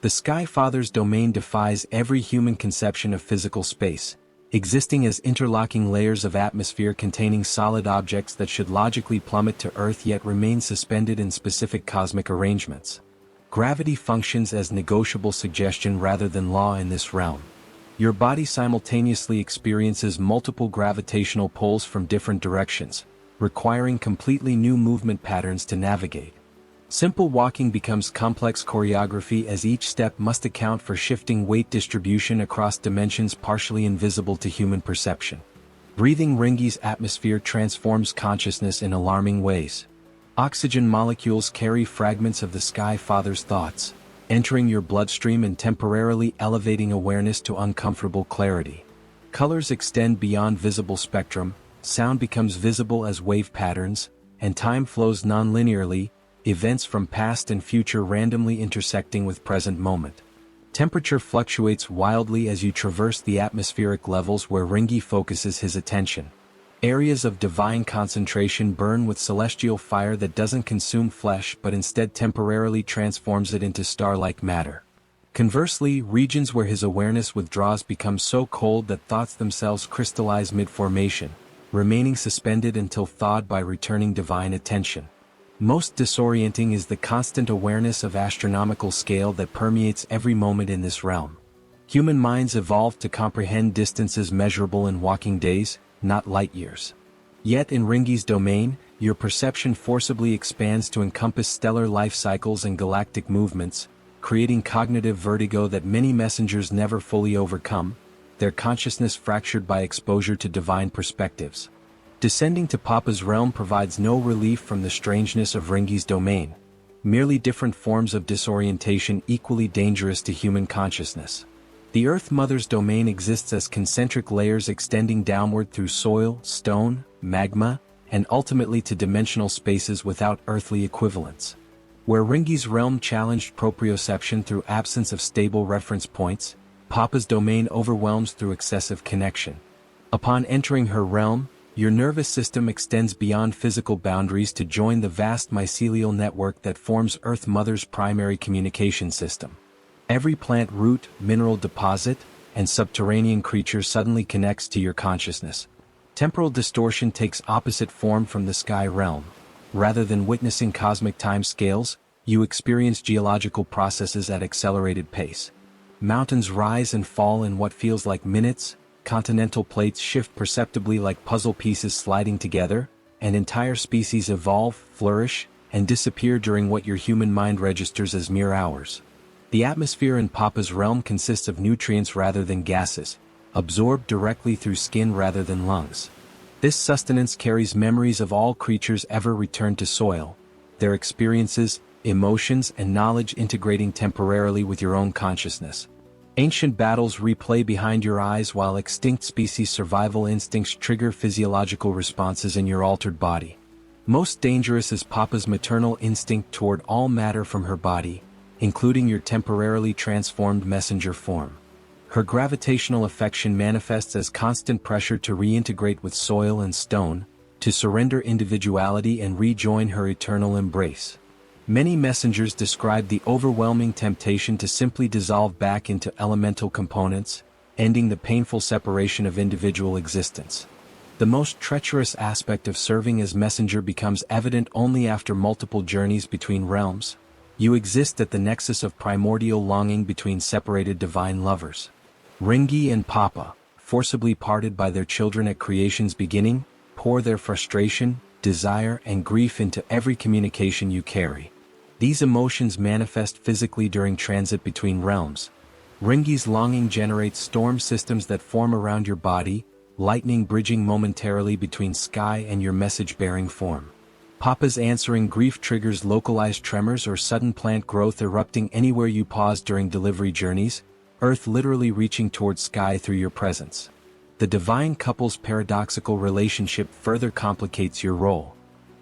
The Sky Father's domain defies every human conception of physical space, existing as interlocking layers of atmosphere containing solid objects that should logically plummet to Earth yet remain suspended in specific cosmic arrangements. Gravity functions as negotiable suggestion rather than law in this realm. Your body simultaneously experiences multiple gravitational pulls from different directions, requiring completely new movement patterns to navigate. Simple walking becomes complex choreography as each step must account for shifting weight distribution across dimensions partially invisible to human perception. Breathing Ringi's atmosphere transforms consciousness in alarming ways. Oxygen molecules carry fragments of the Sky Father's thoughts, entering your bloodstream and temporarily elevating awareness to uncomfortable clarity. Colors extend beyond visible spectrum, sound becomes visible as wave patterns, and time flows non-linearly, events from past and future randomly intersecting with present moment. Temperature fluctuates wildly as you traverse the atmospheric levels where Ringi focuses his attention. Areas of divine concentration burn with celestial fire that doesn't consume flesh but instead temporarily transforms it into star-like matter. Conversely, regions where his awareness withdraws become so cold that thoughts themselves crystallize mid-formation, remaining suspended until thawed by returning divine attention. Most disorienting is the constant awareness of astronomical scale that permeates every moment in this realm. Human minds evolved to comprehend distances measurable in walking days, not light years. Yet in Ringi's domain, your perception forcibly expands to encompass stellar life cycles and galactic movements, creating cognitive vertigo that many messengers never fully overcome, their consciousness fractured by exposure to divine perspectives. Descending to Papa's realm provides no relief from the strangeness of Ringi's domain, merely different forms of disorientation equally dangerous to human consciousness. The Earth Mother's domain exists as concentric layers extending downward through soil, stone, magma, and ultimately to dimensional spaces without earthly equivalents. Where Ringi's realm challenged proprioception through absence of stable reference points, Papa's domain overwhelms through excessive connection. Upon entering her realm, your nervous system extends beyond physical boundaries to join the vast mycelial network that forms Earth Mother's primary communication system. Every plant root, mineral deposit, and subterranean creature suddenly connects to your consciousness. Temporal distortion takes opposite form from the sky realm. Rather than witnessing cosmic time scales, you experience geological processes at accelerated pace. Mountains rise and fall in what feels like minutes, continental plates shift perceptibly like puzzle pieces sliding together, and entire species evolve, flourish, and disappear during what your human mind registers as mere hours. The atmosphere in Papa's realm consists of nutrients rather than gases, absorbed directly through skin rather than lungs. This sustenance carries memories of all creatures ever returned to soil, their experiences, emotions, and knowledge integrating temporarily with your own consciousness. Ancient battles replay behind your eyes while extinct species' survival instincts trigger physiological responses in your altered body. Most dangerous is Papa's maternal instinct toward all matter from her body, including your temporarily transformed messenger form. Her gravitational affection manifests as constant pressure to reintegrate with soil and stone, to surrender individuality and rejoin her eternal embrace. Many messengers describe the overwhelming temptation to simply dissolve back into elemental components, ending the painful separation of individual existence. The most treacherous aspect of serving as messenger becomes evident only after multiple journeys between realms. You exist at the nexus of primordial longing between separated divine lovers. Ringi and Papa, forcibly parted by their children at creation's beginning, pour their frustration, desire, and grief into every communication you carry. These emotions manifest physically during transit between realms. Ringi's longing generates storm systems that form around your body, lightning bridging momentarily between sky and your message-bearing form. Papa's answering grief triggers localized tremors or sudden plant growth erupting anywhere you pause during delivery journeys, Earth literally reaching towards sky through your presence. The divine couple's paradoxical relationship further complicates your role.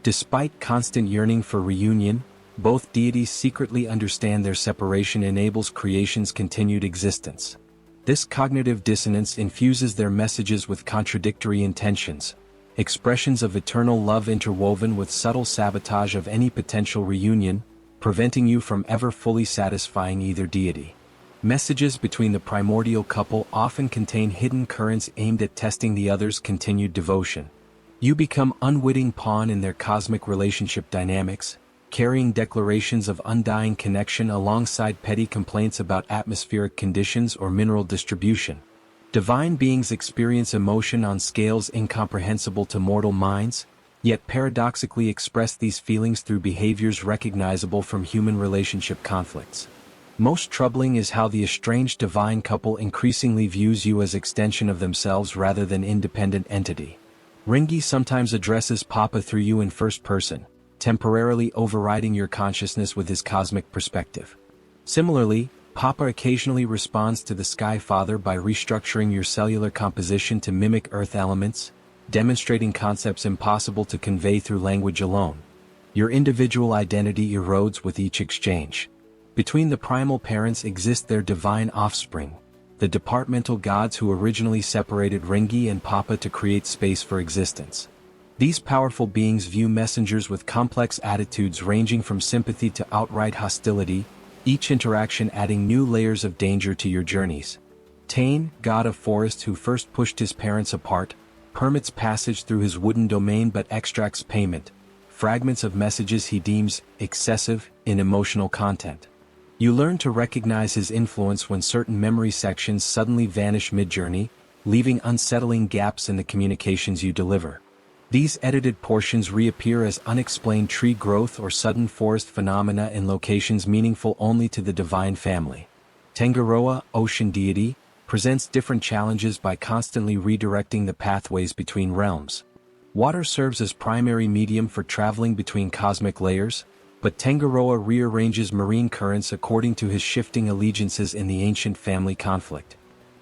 Despite constant yearning for reunion, both deities secretly understand their separation enables creation's continued existence. This cognitive dissonance infuses their messages with contradictory intentions, expressions of eternal love interwoven with subtle sabotage of any potential reunion, preventing you from ever fully satisfying either deity. Messages between the primordial couple often contain hidden currents aimed at testing the other's continued devotion. You become unwitting pawn in their cosmic relationship dynamics, carrying declarations of undying connection alongside petty complaints about atmospheric conditions or mineral distribution. Divine beings experience emotion on scales incomprehensible to mortal minds, yet paradoxically express these feelings through behaviors recognizable from human relationship conflicts. Most troubling is how the estranged divine couple increasingly views you as extension of themselves rather than independent entity. Ringi sometimes addresses Papa through you in first person, temporarily overriding your consciousness with his cosmic perspective. Similarly, Papa occasionally responds to the Sky Father by restructuring your cellular composition to mimic Earth elements, demonstrating concepts impossible to convey through language alone. Your individual identity erodes with each exchange. Between the primal parents exist their divine offspring, the departmental gods who originally separated Ringi and Papa to create space for existence. These powerful beings view messengers with complex attitudes ranging from sympathy to outright hostility, each interaction adding new layers of danger to your journeys. Tain, god of forest who first pushed his parents apart, permits passage through his wooden domain but extracts payment, fragments of messages he deems excessive in emotional content. You learn to recognize his influence when certain memory sections suddenly vanish mid-journey, leaving unsettling gaps in the communications you deliver. These edited portions reappear as unexplained tree growth or sudden forest phenomena in locations meaningful only to the divine family. Tangaroa, ocean deity, presents different challenges by constantly redirecting the pathways between realms. Water serves as primary medium for traveling between cosmic layers, but Tangaroa rearranges marine currents according to his shifting allegiances in the ancient family conflict.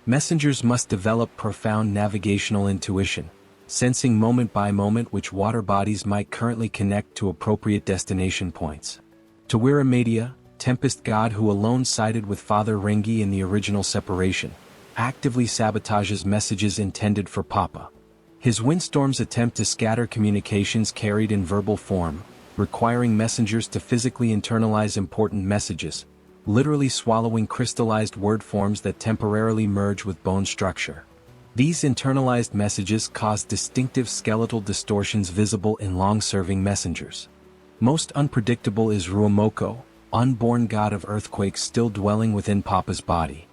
Messengers must develop profound navigational intuition, sensing moment by moment which water bodies might currently connect to appropriate destination points. Tawira, tempest god who alone sided with Father Ringi in the original separation, actively sabotages messages intended for Papa. His windstorms attempt to scatter communications carried in verbal form, requiring messengers to physically internalize important messages, literally swallowing crystallized word forms that temporarily merge with bone structure. These internalized messages cause distinctive skeletal distortions visible in long-serving messengers. Most unpredictable is Ruomoko, unborn god of earthquakes still dwelling within Papa's body.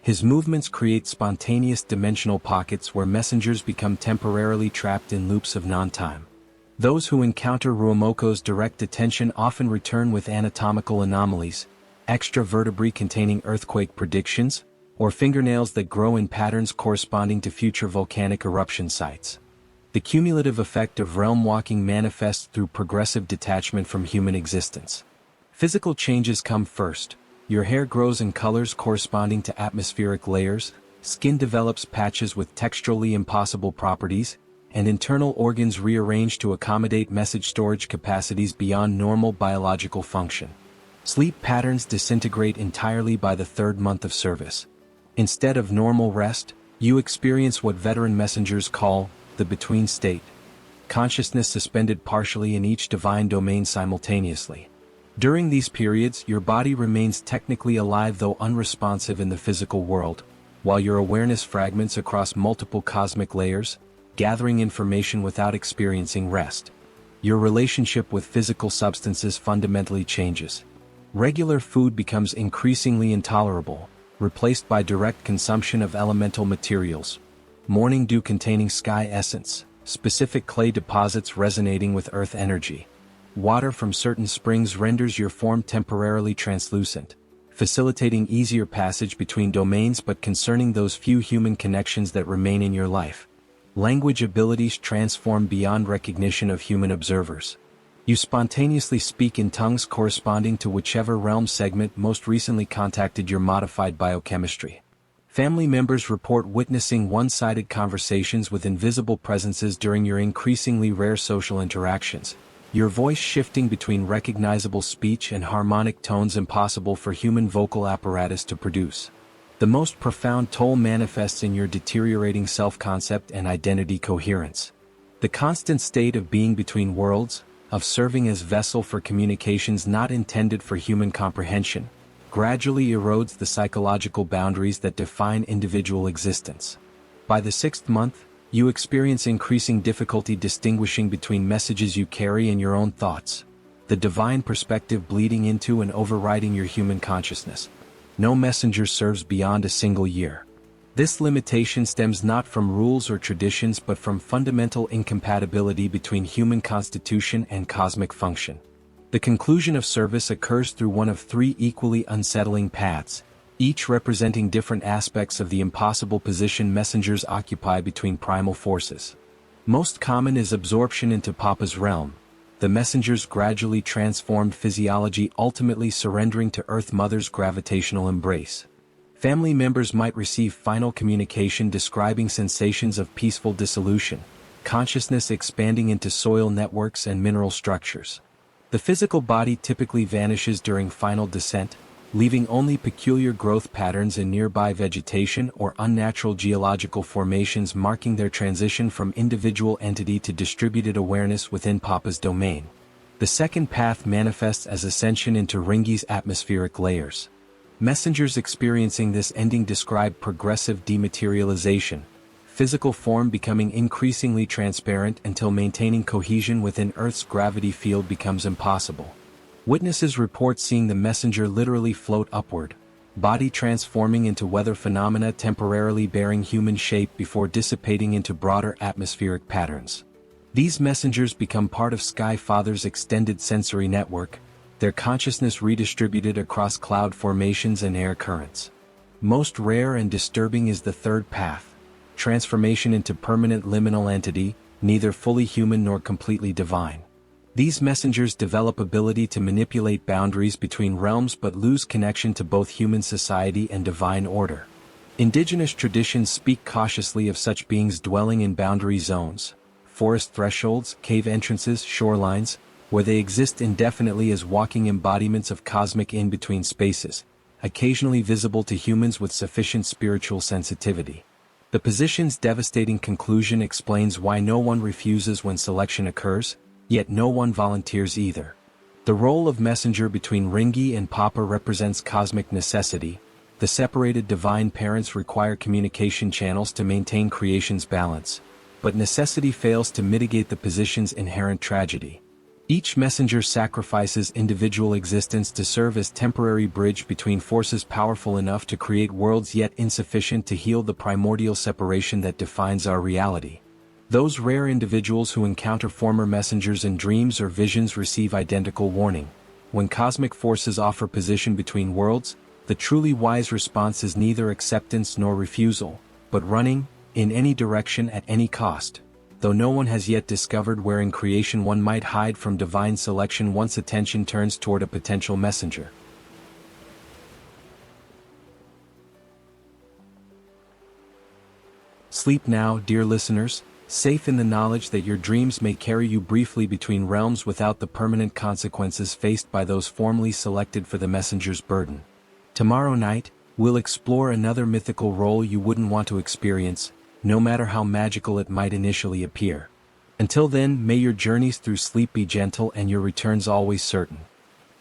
His movements create spontaneous dimensional pockets where messengers become temporarily trapped in loops of non-time. Those who encounter Ruomoko's direct attention often return with anatomical anomalies, extra vertebrae containing earthquake predictions, or fingernails that grow in patterns corresponding to future volcanic eruption sites. The cumulative effect of realm walking manifests through progressive detachment from human existence. Physical changes come first. Your hair grows in colors corresponding to atmospheric layers, skin develops patches with texturally impossible properties, and internal organs rearrange to accommodate message storage capacities beyond normal biological function. Sleep patterns disintegrate entirely by the third month of service. Instead of normal rest, you experience what veteran messengers call the between state. Consciousness suspended partially in each divine domain simultaneously. During these periods, your body remains technically alive though unresponsive in the physical world, while your awareness fragments across multiple cosmic layers, gathering information without experiencing rest. Your relationship with physical substances fundamentally changes. Regular food becomes increasingly intolerable, replaced by direct consumption of elemental materials. Morning dew containing sky essence, specific clay deposits resonating with earth energy. Water from certain springs renders your form temporarily translucent, facilitating easier passage between domains but concerning those few human connections that remain in your life. Language abilities transform beyond recognition of human observers. You spontaneously speak in tongues corresponding to whichever realm segment most recently contacted your modified biochemistry. Family members report witnessing one-sided conversations with invisible presences during your increasingly rare social interactions, your voice shifting between recognizable speech and harmonic tones impossible for human vocal apparatus to produce. The most profound toll manifests in your deteriorating self-concept and identity coherence. The constant state of being between worlds, of serving as vessel for communications not intended for human comprehension, gradually erodes the psychological boundaries that define individual existence. By the 6th month, you experience increasing difficulty distinguishing between messages you carry and your own thoughts, the divine perspective bleeding into and overriding your human consciousness. No messenger serves beyond a single year. This limitation stems not from rules or traditions but from fundamental incompatibility between human constitution and cosmic function. The conclusion of service occurs through one of 3 equally unsettling paths, each representing different aspects of the impossible position messengers occupy between primal forces. Most common is absorption into Papa's realm, the messenger's gradually transformed physiology ultimately surrendering to Earth Mother's gravitational embrace. Family members might receive final communication describing sensations of peaceful dissolution, consciousness expanding into soil networks and mineral structures. The physical body typically vanishes during final descent, leaving only peculiar growth patterns in nearby vegetation or unnatural geological formations marking their transition from individual entity to distributed awareness within Papa's domain. The second path manifests as ascension into Ringi's atmospheric layers. Messengers experiencing this ending describe progressive dematerialization, physical form becoming increasingly transparent until maintaining cohesion within Earth's gravity field becomes impossible. Witnesses report seeing the messenger literally float upward, body transforming into weather phenomena temporarily bearing human shape before dissipating into broader atmospheric patterns. These messengers become part of Sky Father's extended sensory network, their consciousness redistributed across cloud formations and air currents. Most rare and disturbing is the third path, transformation into permanent liminal entity, neither fully human nor completely divine. These messengers develop ability to manipulate boundaries between realms but lose connection to both human society and divine order. Indigenous traditions speak cautiously of such beings dwelling in boundary zones, forest thresholds, cave entrances, shorelines, where they exist indefinitely as walking embodiments of cosmic in-between spaces, occasionally visible to humans with sufficient spiritual sensitivity. The position's devastating conclusion explains why no one refuses when selection occurs, yet no one volunteers either. The role of messenger between Ringi and Papa represents cosmic necessity. The separated divine parents require communication channels to maintain creation's balance, but necessity fails to mitigate the position's inherent tragedy. Each messenger sacrifices individual existence to serve as temporary bridge between forces powerful enough to create worlds yet insufficient to heal the primordial separation that defines our reality. Those rare individuals who encounter former messengers in dreams or visions receive identical warning. When cosmic forces offer position between worlds, the truly wise response is neither acceptance nor refusal, but running, in any direction at any cost. Though no one has yet discovered where in creation one might hide from divine selection once attention turns toward a potential messenger. Sleep now, dear listeners, safe in the knowledge that your dreams may carry you briefly between realms without the permanent consequences faced by those formerly selected for the messenger's burden. Tomorrow night, we'll explore another mythical role you wouldn't want to experience, no matter how magical it might initially appear. Until then, may your journeys through sleep be gentle and your returns always certain.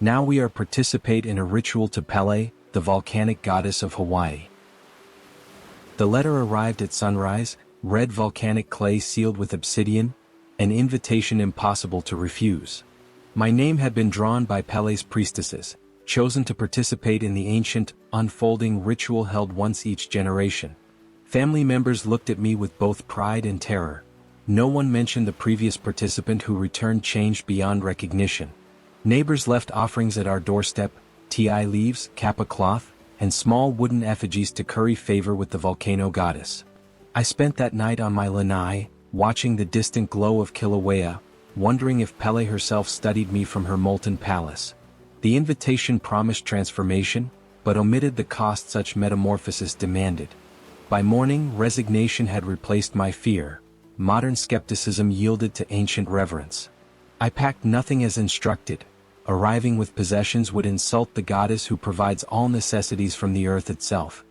Now we are participate in a ritual to Pele, the volcanic goddess of Hawaii. The letter arrived at sunrise, red volcanic clay sealed with obsidian, an invitation impossible to refuse. My name had been drawn by Pele's priestesses, chosen to participate in the ancient, unfolding ritual held once each generation. Family members looked at me with both pride and terror. No one mentioned the previous participant who returned changed beyond recognition. Neighbors left offerings at our doorstep, ti leaves, kappa cloth, and small wooden effigies to curry favor with the volcano goddess. I spent that night on my lanai, watching the distant glow of Kilauea, wondering if Pele herself studied me from her molten palace. The invitation promised transformation, but omitted the cost such metamorphosis demanded. By morning, resignation had replaced my fear. Modern skepticism yielded to ancient reverence. I packed nothing as instructed. Arriving with possessions would insult the goddess who provides all necessities from the earth itself.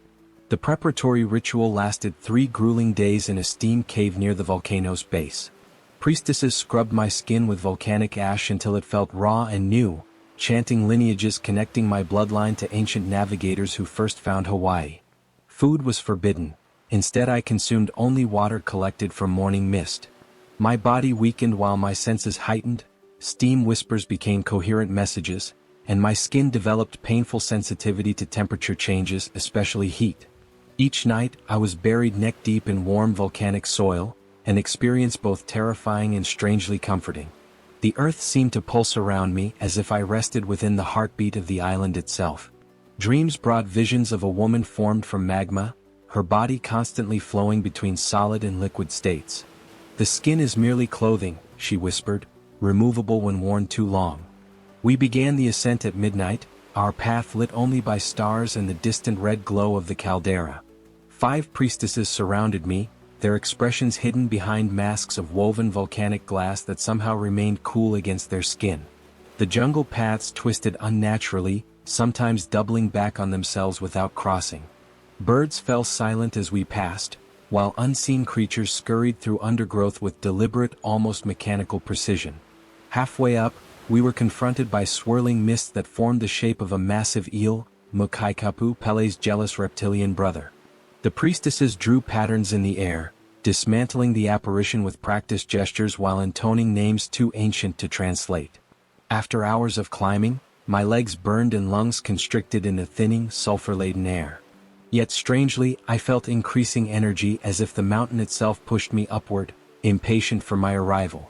The preparatory ritual lasted 3 grueling days in a steam cave near the volcano's base. Priestesses scrubbed my skin with volcanic ash until it felt raw and new, chanting lineages connecting my bloodline to ancient navigators who first found Hawaii. Food was forbidden. Instead I consumed only water collected from morning mist. My body weakened while my senses heightened, steam whispers became coherent messages, and my skin developed painful sensitivity to temperature changes, especially heat. Each night, I was buried neck-deep in warm volcanic soil, an experience both terrifying and strangely comforting. The earth seemed to pulse around me as if I rested within the heartbeat of the island itself. Dreams brought visions of a woman formed from magma, her body constantly flowing between solid and liquid states. "The skin is merely clothing," she whispered, "removable when worn too long." We began the ascent at midnight, our path lit only by stars and the distant red glow of the caldera. 5 priestesses surrounded me, their expressions hidden behind masks of woven volcanic glass that somehow remained cool against their skin. The jungle paths twisted unnaturally, sometimes doubling back on themselves without crossing. Birds fell silent as we passed, while unseen creatures scurried through undergrowth with deliberate, almost mechanical precision. Halfway up, we were confronted by swirling mists that formed the shape of a massive eel, Mukaikapu, Pele's jealous reptilian brother. The priestesses drew patterns in the air, dismantling the apparition with practiced gestures while intoning names too ancient to translate. After hours of climbing, my legs burned and lungs constricted in a thinning, sulfur-laden air. Yet strangely, I felt increasing energy as if the mountain itself pushed me upward, impatient for my arrival.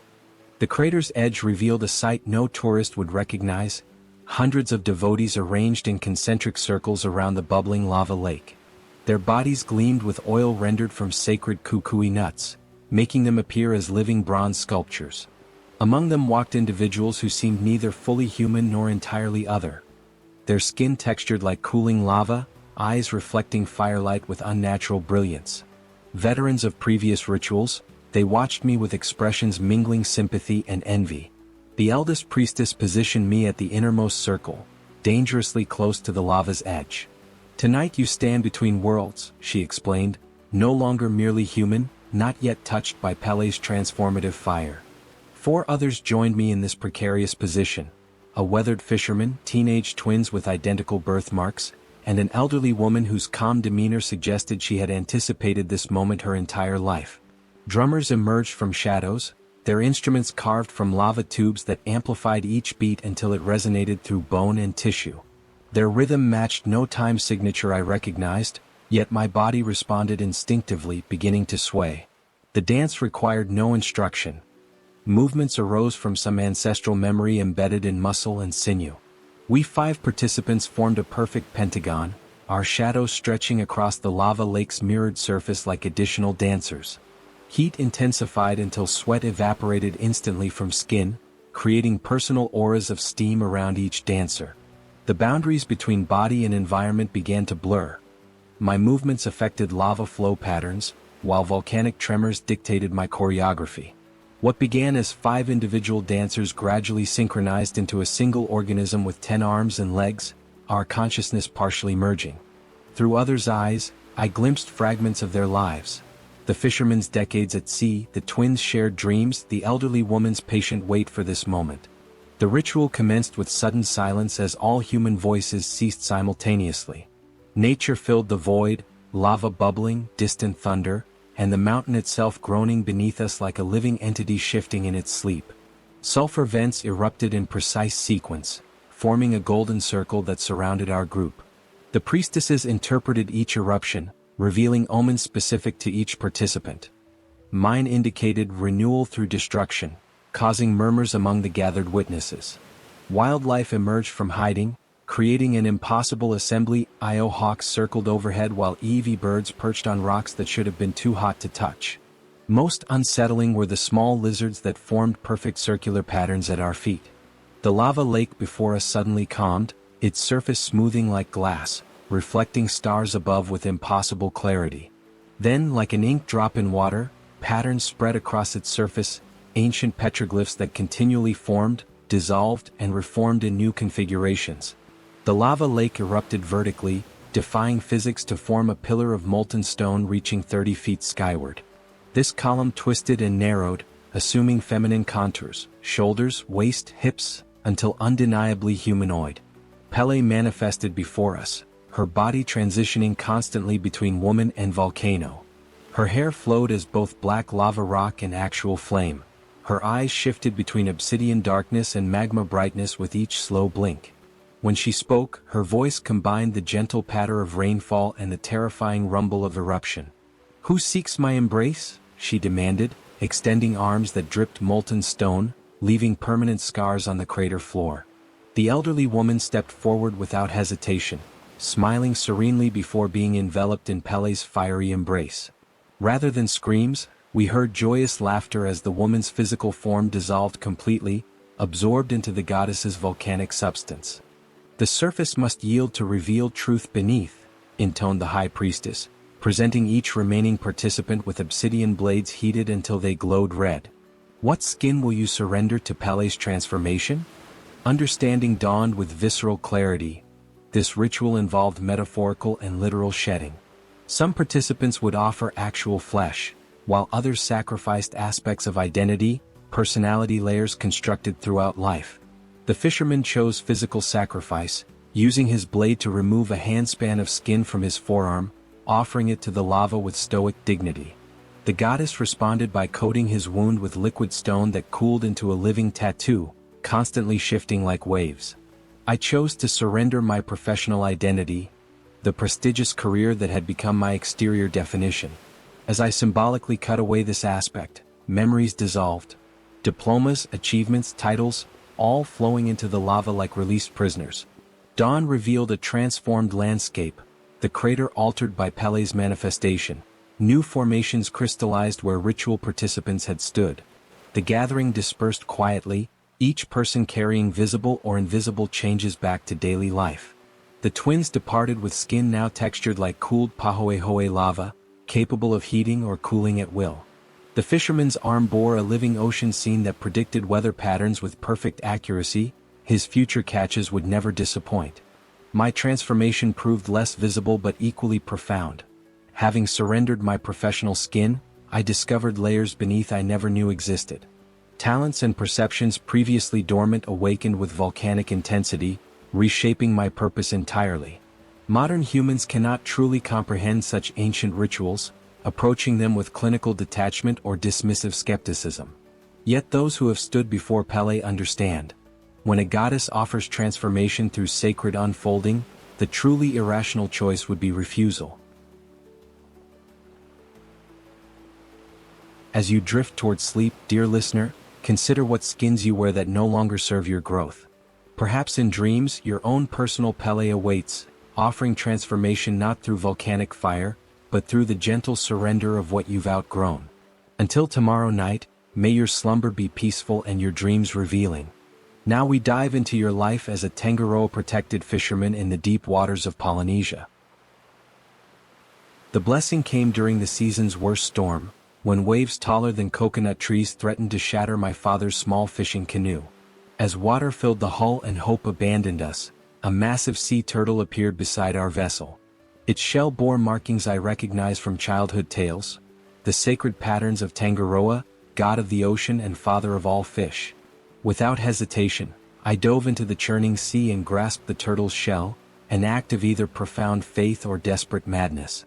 The crater's edge revealed a sight no tourist would recognize: hundreds of devotees arranged in concentric circles around the bubbling lava lake. Their bodies gleamed with oil rendered from sacred kukui nuts, making them appear as living bronze sculptures. Among them walked individuals who seemed neither fully human nor entirely other. Their skin textured like cooling lava, eyes reflecting firelight with unnatural brilliance. Veterans of previous rituals, they watched me with expressions mingling sympathy and envy. The eldest priestess positioned me at the innermost circle, dangerously close to the lava's edge. "Tonight you stand between worlds," she explained, "no longer merely human, not yet touched by Pele's transformative fire." 4 others joined me in this precarious position: a weathered fisherman, teenage twins with identical birthmarks, and an elderly woman whose calm demeanor suggested she had anticipated this moment her entire life. Drummers emerged from shadows, their instruments carved from lava tubes that amplified each beat until it resonated through bone and tissue. Their rhythm matched no time signature I recognized, yet my body responded instinctively, beginning to sway. The dance required no instruction. Movements arose from some ancestral memory embedded in muscle and sinew. We 5 participants formed a perfect pentagon, our shadows stretching across the lava lake's mirrored surface like additional dancers. Heat intensified until sweat evaporated instantly from skin, creating personal auras of steam around each dancer. The boundaries between body and environment began to blur. My movements affected lava flow patterns, while volcanic tremors dictated my choreography. What began as 5 individual dancers gradually synchronized into a single organism with 10 arms and legs, our consciousness partially merging. Through others' eyes, I glimpsed fragments of their lives. The fisherman's decades at sea, the twins' shared dreams, the elderly woman's patient wait for this moment. The ritual commenced with sudden silence as all human voices ceased simultaneously. Nature filled the void, lava bubbling, distant thunder, and the mountain itself groaning beneath us like a living entity shifting in its sleep. Sulfur vents erupted in precise sequence, forming a golden circle that surrounded our group. The priestesses interpreted each eruption, revealing omens specific to each participant. Mine indicated renewal through destruction, causing murmurs among the gathered witnesses. Wildlife emerged from hiding, creating an impossible assembly. Io hawks circled overhead while Eevee birds perched on rocks that should have been too hot to touch. Most unsettling were the small lizards that formed perfect circular patterns at our feet. The lava lake before us suddenly calmed, its surface smoothing like glass, reflecting stars above with impossible clarity. Then, like an ink drop in water, patterns spread across its surface, ancient petroglyphs that continually formed, dissolved, and reformed in new configurations. The lava lake erupted vertically, defying physics to form a pillar of molten stone reaching 30 feet skyward. This column twisted and narrowed, assuming feminine contours, shoulders, waist, hips, until undeniably humanoid. Pele manifested before us, her body transitioning constantly between woman and volcano. Her hair flowed as both black lava rock and actual flame. Her eyes shifted between obsidian darkness and magma brightness with each slow blink. When she spoke, her voice combined the gentle patter of rainfall and the terrifying rumble of eruption. "Who seeks my embrace?" she demanded, extending arms that dripped molten stone, leaving permanent scars on the crater floor. The elderly woman stepped forward without hesitation, smiling serenely before being enveloped in Pele's fiery embrace. Rather than screams, we heard joyous laughter as the woman's physical form dissolved completely, absorbed into the goddess's volcanic substance. "The surface must yield to reveal truth beneath," intoned the high priestess, presenting each remaining participant with obsidian blades heated until they glowed red. "What skin will you surrender to Pele's transformation?" Understanding dawned with visceral clarity. This ritual involved metaphorical and literal shedding. Some participants would offer actual flesh, while others sacrificed aspects of identity, personality layers constructed throughout life. The fisherman chose physical sacrifice, using his blade to remove a handspan of skin from his forearm, offering it to the lava with stoic dignity. The goddess responded by coating his wound with liquid stone that cooled into a living tattoo, constantly shifting like waves. I chose to surrender my professional identity, the prestigious career that had become my exterior definition. As I symbolically cut away this aspect, memories dissolved. Diplomas, achievements, titles, all flowing into the lava like released prisoners. Dawn revealed a transformed landscape, the crater altered by Pele's manifestation. New formations crystallized where ritual participants had stood. The gathering dispersed quietly, each person carrying visible or invisible changes back to daily life. The twins departed with skin now textured like cooled pahoehoe lava, capable of heating or cooling at will. The fisherman's arm bore a living ocean scene that predicted weather patterns with perfect accuracy. His future catches would never disappoint. My transformation proved less visible but equally profound. Having surrendered my professional skin, I discovered layers beneath I never knew existed. Talents and perceptions previously dormant awakened with volcanic intensity, reshaping my purpose entirely. Modern humans cannot truly comprehend such ancient rituals, approaching them with clinical detachment or dismissive skepticism. Yet those who have stood before Pele understand. When a goddess offers transformation through sacred unfolding, the truly irrational choice would be refusal. As you drift towards sleep, dear listener, consider what skins you wear that no longer serve your growth. Perhaps in dreams, your own personal Pele awaits, offering transformation not through volcanic fire, but through the gentle surrender of what you've outgrown. Until tomorrow night, may your slumber be peaceful and your dreams revealing. Now we dive into your life as a Tangaroa-protected fisherman in the deep waters of Polynesia. The blessing came during the season's worst storm, when waves taller than coconut trees threatened to shatter my father's small fishing canoe. As water filled the hull and hope abandoned us, a massive sea turtle appeared beside our vessel. Its shell bore markings I recognized from childhood tales, the sacred patterns of Tangaroa, god of the ocean and father of all fish. Without hesitation, I dove into the churning sea and grasped the turtle's shell, an act of either profound faith or desperate madness.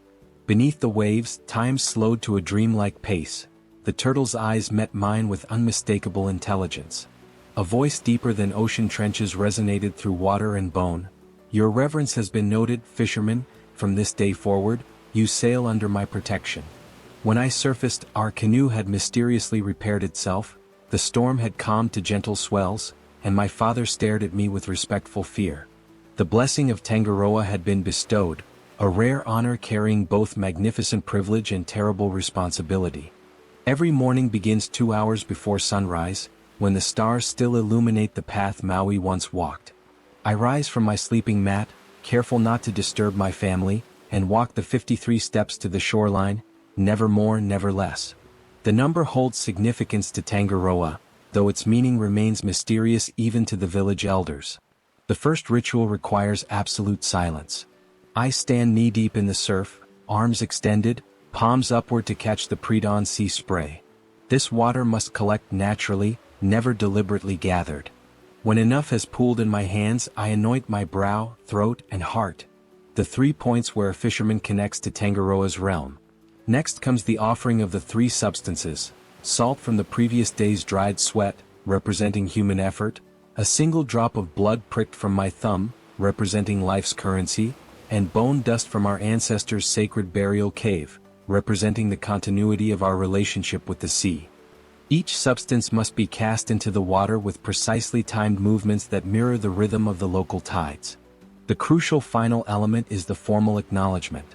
Beneath the waves, time slowed to a dreamlike pace. The turtle's eyes met mine with unmistakable intelligence. A voice deeper than ocean trenches resonated through water and bone. Your reverence has been noted, fisherman. From this day forward, you sail under my protection. When I surfaced, our canoe had mysteriously repaired itself, the storm had calmed to gentle swells, and my father stared at me with respectful fear. The blessing of Tangaroa had been bestowed, a rare honor carrying both magnificent privilege and terrible responsibility. Every morning begins 2 hours before sunrise, when the stars still illuminate the path Maui once walked. I rise from my sleeping mat, careful not to disturb my family, and walk the 53 steps to the shoreline, never more, never less. The number holds significance to Tangaroa, though its meaning remains mysterious even to the village elders. The first ritual requires absolute silence. I stand knee-deep in the surf, arms extended, palms upward to catch the pre-dawn sea spray. This water must collect naturally, never deliberately gathered. When enough has pooled in my hands, I anoint my brow, throat, and heart, the 3 points where a fisherman connects to Tangaroa's realm. Next comes the offering of the 3 substances: salt from the previous day's dried sweat, representing human effort, a single drop of blood pricked from my thumb, representing life's currency, and bone dust from our ancestors' sacred burial cave, representing the continuity of our relationship with the sea. Each substance must be cast into the water with precisely timed movements that mirror the rhythm of the local tides. The crucial final element is the formal acknowledgement.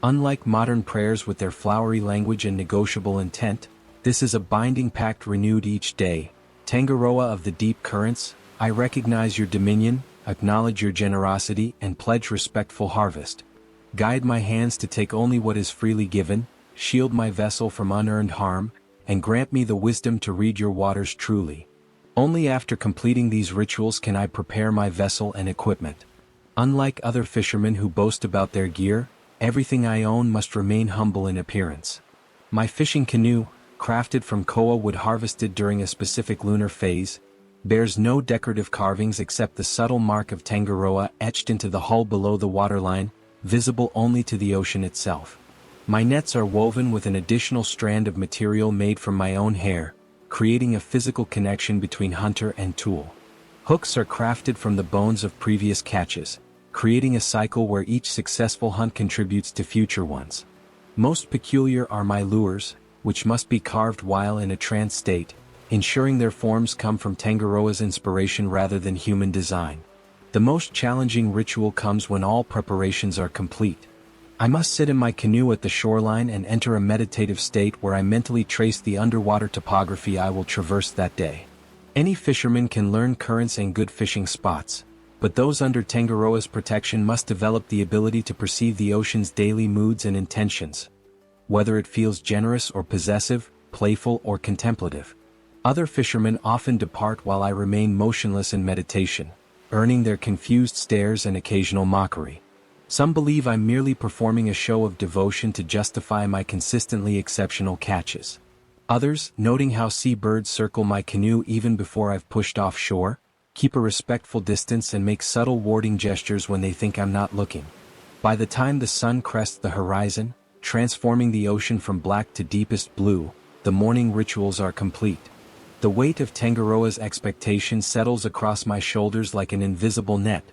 Unlike modern prayers with their flowery language and negotiable intent, this is a binding pact renewed each day. Tangaroa of the deep currents, I recognize your dominion, acknowledge your generosity, and pledge respectful harvest. Guide my hands to take only what is freely given, shield my vessel from unearned harm, and grant me the wisdom to read your waters truly. Only after completing these rituals can I prepare my vessel and equipment. Unlike other fishermen who boast about their gear, everything I own must remain humble in appearance. My fishing canoe, crafted from koa wood harvested during a specific lunar phase, bears no decorative carvings except the subtle mark of Tangaroa etched into the hull below the waterline, visible only to the ocean itself. My nets are woven with an additional strand of material made from my own hair, creating a physical connection between hunter and tool. Hooks are crafted from the bones of previous catches, creating a cycle where each successful hunt contributes to future ones. Most peculiar are my lures, which must be carved while in a trance state, ensuring their forms come from Tangaroa's inspiration rather than human design. The most challenging ritual comes when all preparations are complete. I must sit in my canoe at the shoreline and enter a meditative state where I mentally trace the underwater topography I will traverse that day. Any fisherman can learn currents and good fishing spots, but those under Tangaroa's protection must develop the ability to perceive the ocean's daily moods and intentions, whether it feels generous or possessive, playful or contemplative. Other fishermen often depart while I remain motionless in meditation, earning their confused stares and occasional mockery. Some believe I'm merely performing a show of devotion to justify my consistently exceptional catches. Others, noting how seabirds circle my canoe even before I've pushed offshore, keep a respectful distance and make subtle warding gestures when they think I'm not looking. By the time the sun crests the horizon, transforming the ocean from black to deepest blue, the morning rituals are complete. The weight of Tangaroa's expectation settles across my shoulders like an invisible net,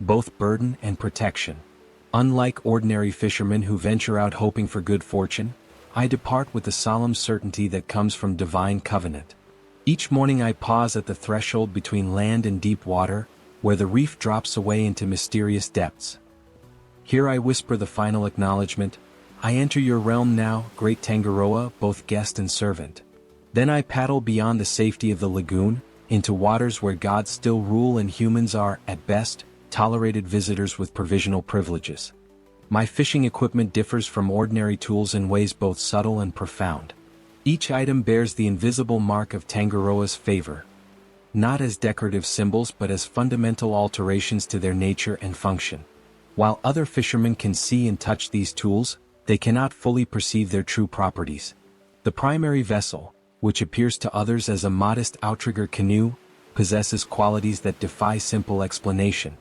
both burden and protection. Unlike ordinary fishermen who venture out hoping for good fortune, I depart with the solemn certainty that comes from divine covenant. Each morning I pause at the threshold between land and deep water, where the reef drops away into mysterious depths. Here I whisper the final acknowledgement, "I enter your realm now, great Tangaroa, both guest and servant." Then I paddle beyond the safety of the lagoon, into waters where gods still rule and humans are, at best, tolerated visitors with provisional privileges. My fishing equipment differs from ordinary tools in ways both subtle and profound. Each item bears the invisible mark of Tangaroa's favor, not as decorative symbols but as fundamental alterations to their nature and function. While other fishermen can see and touch these tools, they cannot fully perceive their true properties. The primary vessel, which appears to others as a modest outrigger canoe, possesses qualities that defy simple explanation.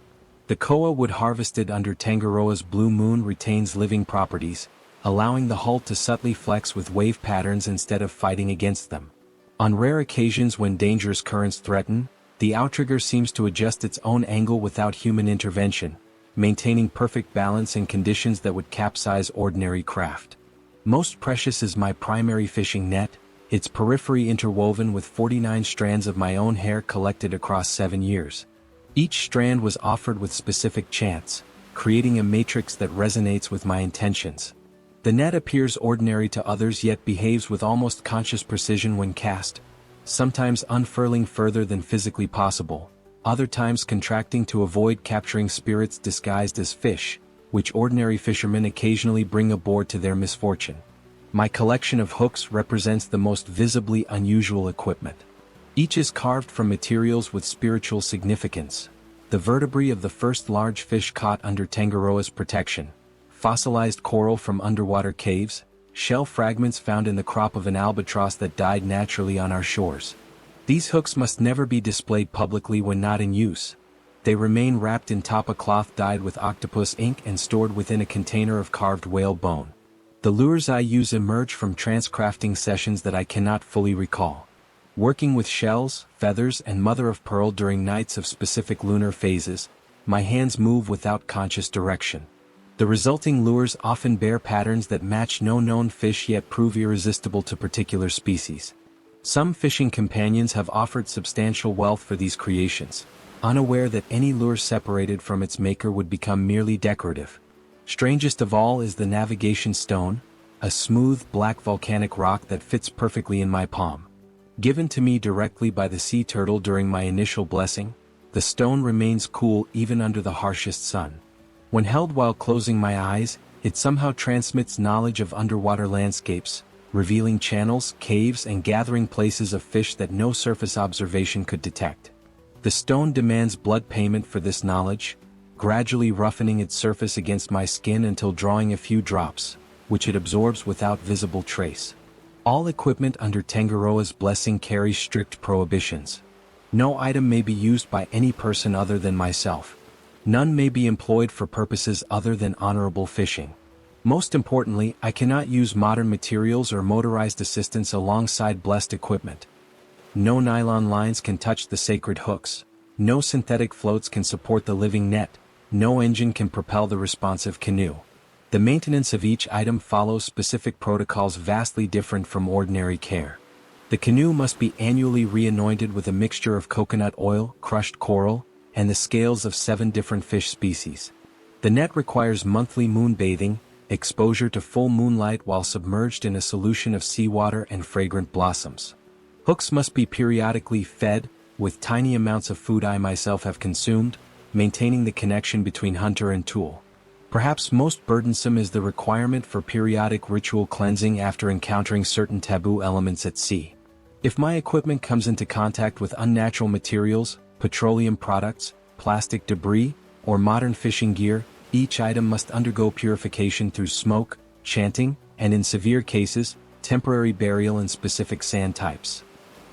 The koa wood harvested under Tangaroa's blue moon retains living properties, allowing the hull to subtly flex with wave patterns instead of fighting against them. On rare occasions when dangerous currents threaten, the outrigger seems to adjust its own angle without human intervention, maintaining perfect balance in conditions that would capsize ordinary craft. Most precious is my primary fishing net, its periphery interwoven with 49 strands of my own hair collected across 7 years. Each strand was offered with specific chants, creating a matrix that resonates with my intentions. The net appears ordinary to others yet behaves with almost conscious precision when cast, sometimes unfurling further than physically possible, other times contracting to avoid capturing spirits disguised as fish, which ordinary fishermen occasionally bring aboard to their misfortune. My collection of hooks represents the most visibly unusual equipment. Each is carved from materials with spiritual significance: the vertebrae of the first large fish caught under Tangaroa's protection, fossilized coral from underwater caves, shell fragments found in the crop of an albatross that died naturally on our shores. These hooks must never be displayed publicly when not in use. They remain wrapped in tapa cloth dyed with octopus ink and stored within a container of carved whale bone. The lures I use emerge from trance-crafting sessions that I cannot fully recall. Working with shells, feathers, and mother-of-pearl during nights of specific lunar phases, my hands move without conscious direction. The resulting lures often bear patterns that match no known fish yet prove irresistible to particular species. Some fishing companions have offered substantial wealth for these creations, unaware that any lure separated from its maker would become merely decorative. Strangest of all is the navigation stone, a smooth black volcanic rock that fits perfectly in my palm. Given to me directly by the sea turtle during my initial blessing, the stone remains cool even under the harshest sun. When held while closing my eyes, it somehow transmits knowledge of underwater landscapes, revealing channels, caves, and gathering places of fish that no surface observation could detect. The stone demands blood payment for this knowledge, gradually roughening its surface against my skin until drawing a few drops, which it absorbs without visible trace. All equipment under Tangaroa's blessing carries strict prohibitions. No item may be used by any person other than myself. None may be employed for purposes other than honorable fishing. Most importantly, I cannot use modern materials or motorized assistance alongside blessed equipment. No nylon lines can touch the sacred hooks. No synthetic floats can support the living net. No engine can propel the responsive canoe. The maintenance of each item follows specific protocols vastly different from ordinary care. The canoe must be annually re-anointed with a mixture of coconut oil, crushed coral, and the scales of 7 different fish species. The net requires monthly moon bathing, exposure to full moonlight while submerged in a solution of seawater and fragrant blossoms. Hooks must be periodically fed, with tiny amounts of food I myself have consumed, maintaining the connection between hunter and tool. Perhaps most burdensome is the requirement for periodic ritual cleansing after encountering certain taboo elements at sea. If my equipment comes into contact with unnatural materials, petroleum products, plastic debris, or modern fishing gear, each item must undergo purification through smoke, chanting, and in severe cases, temporary burial in specific sand types.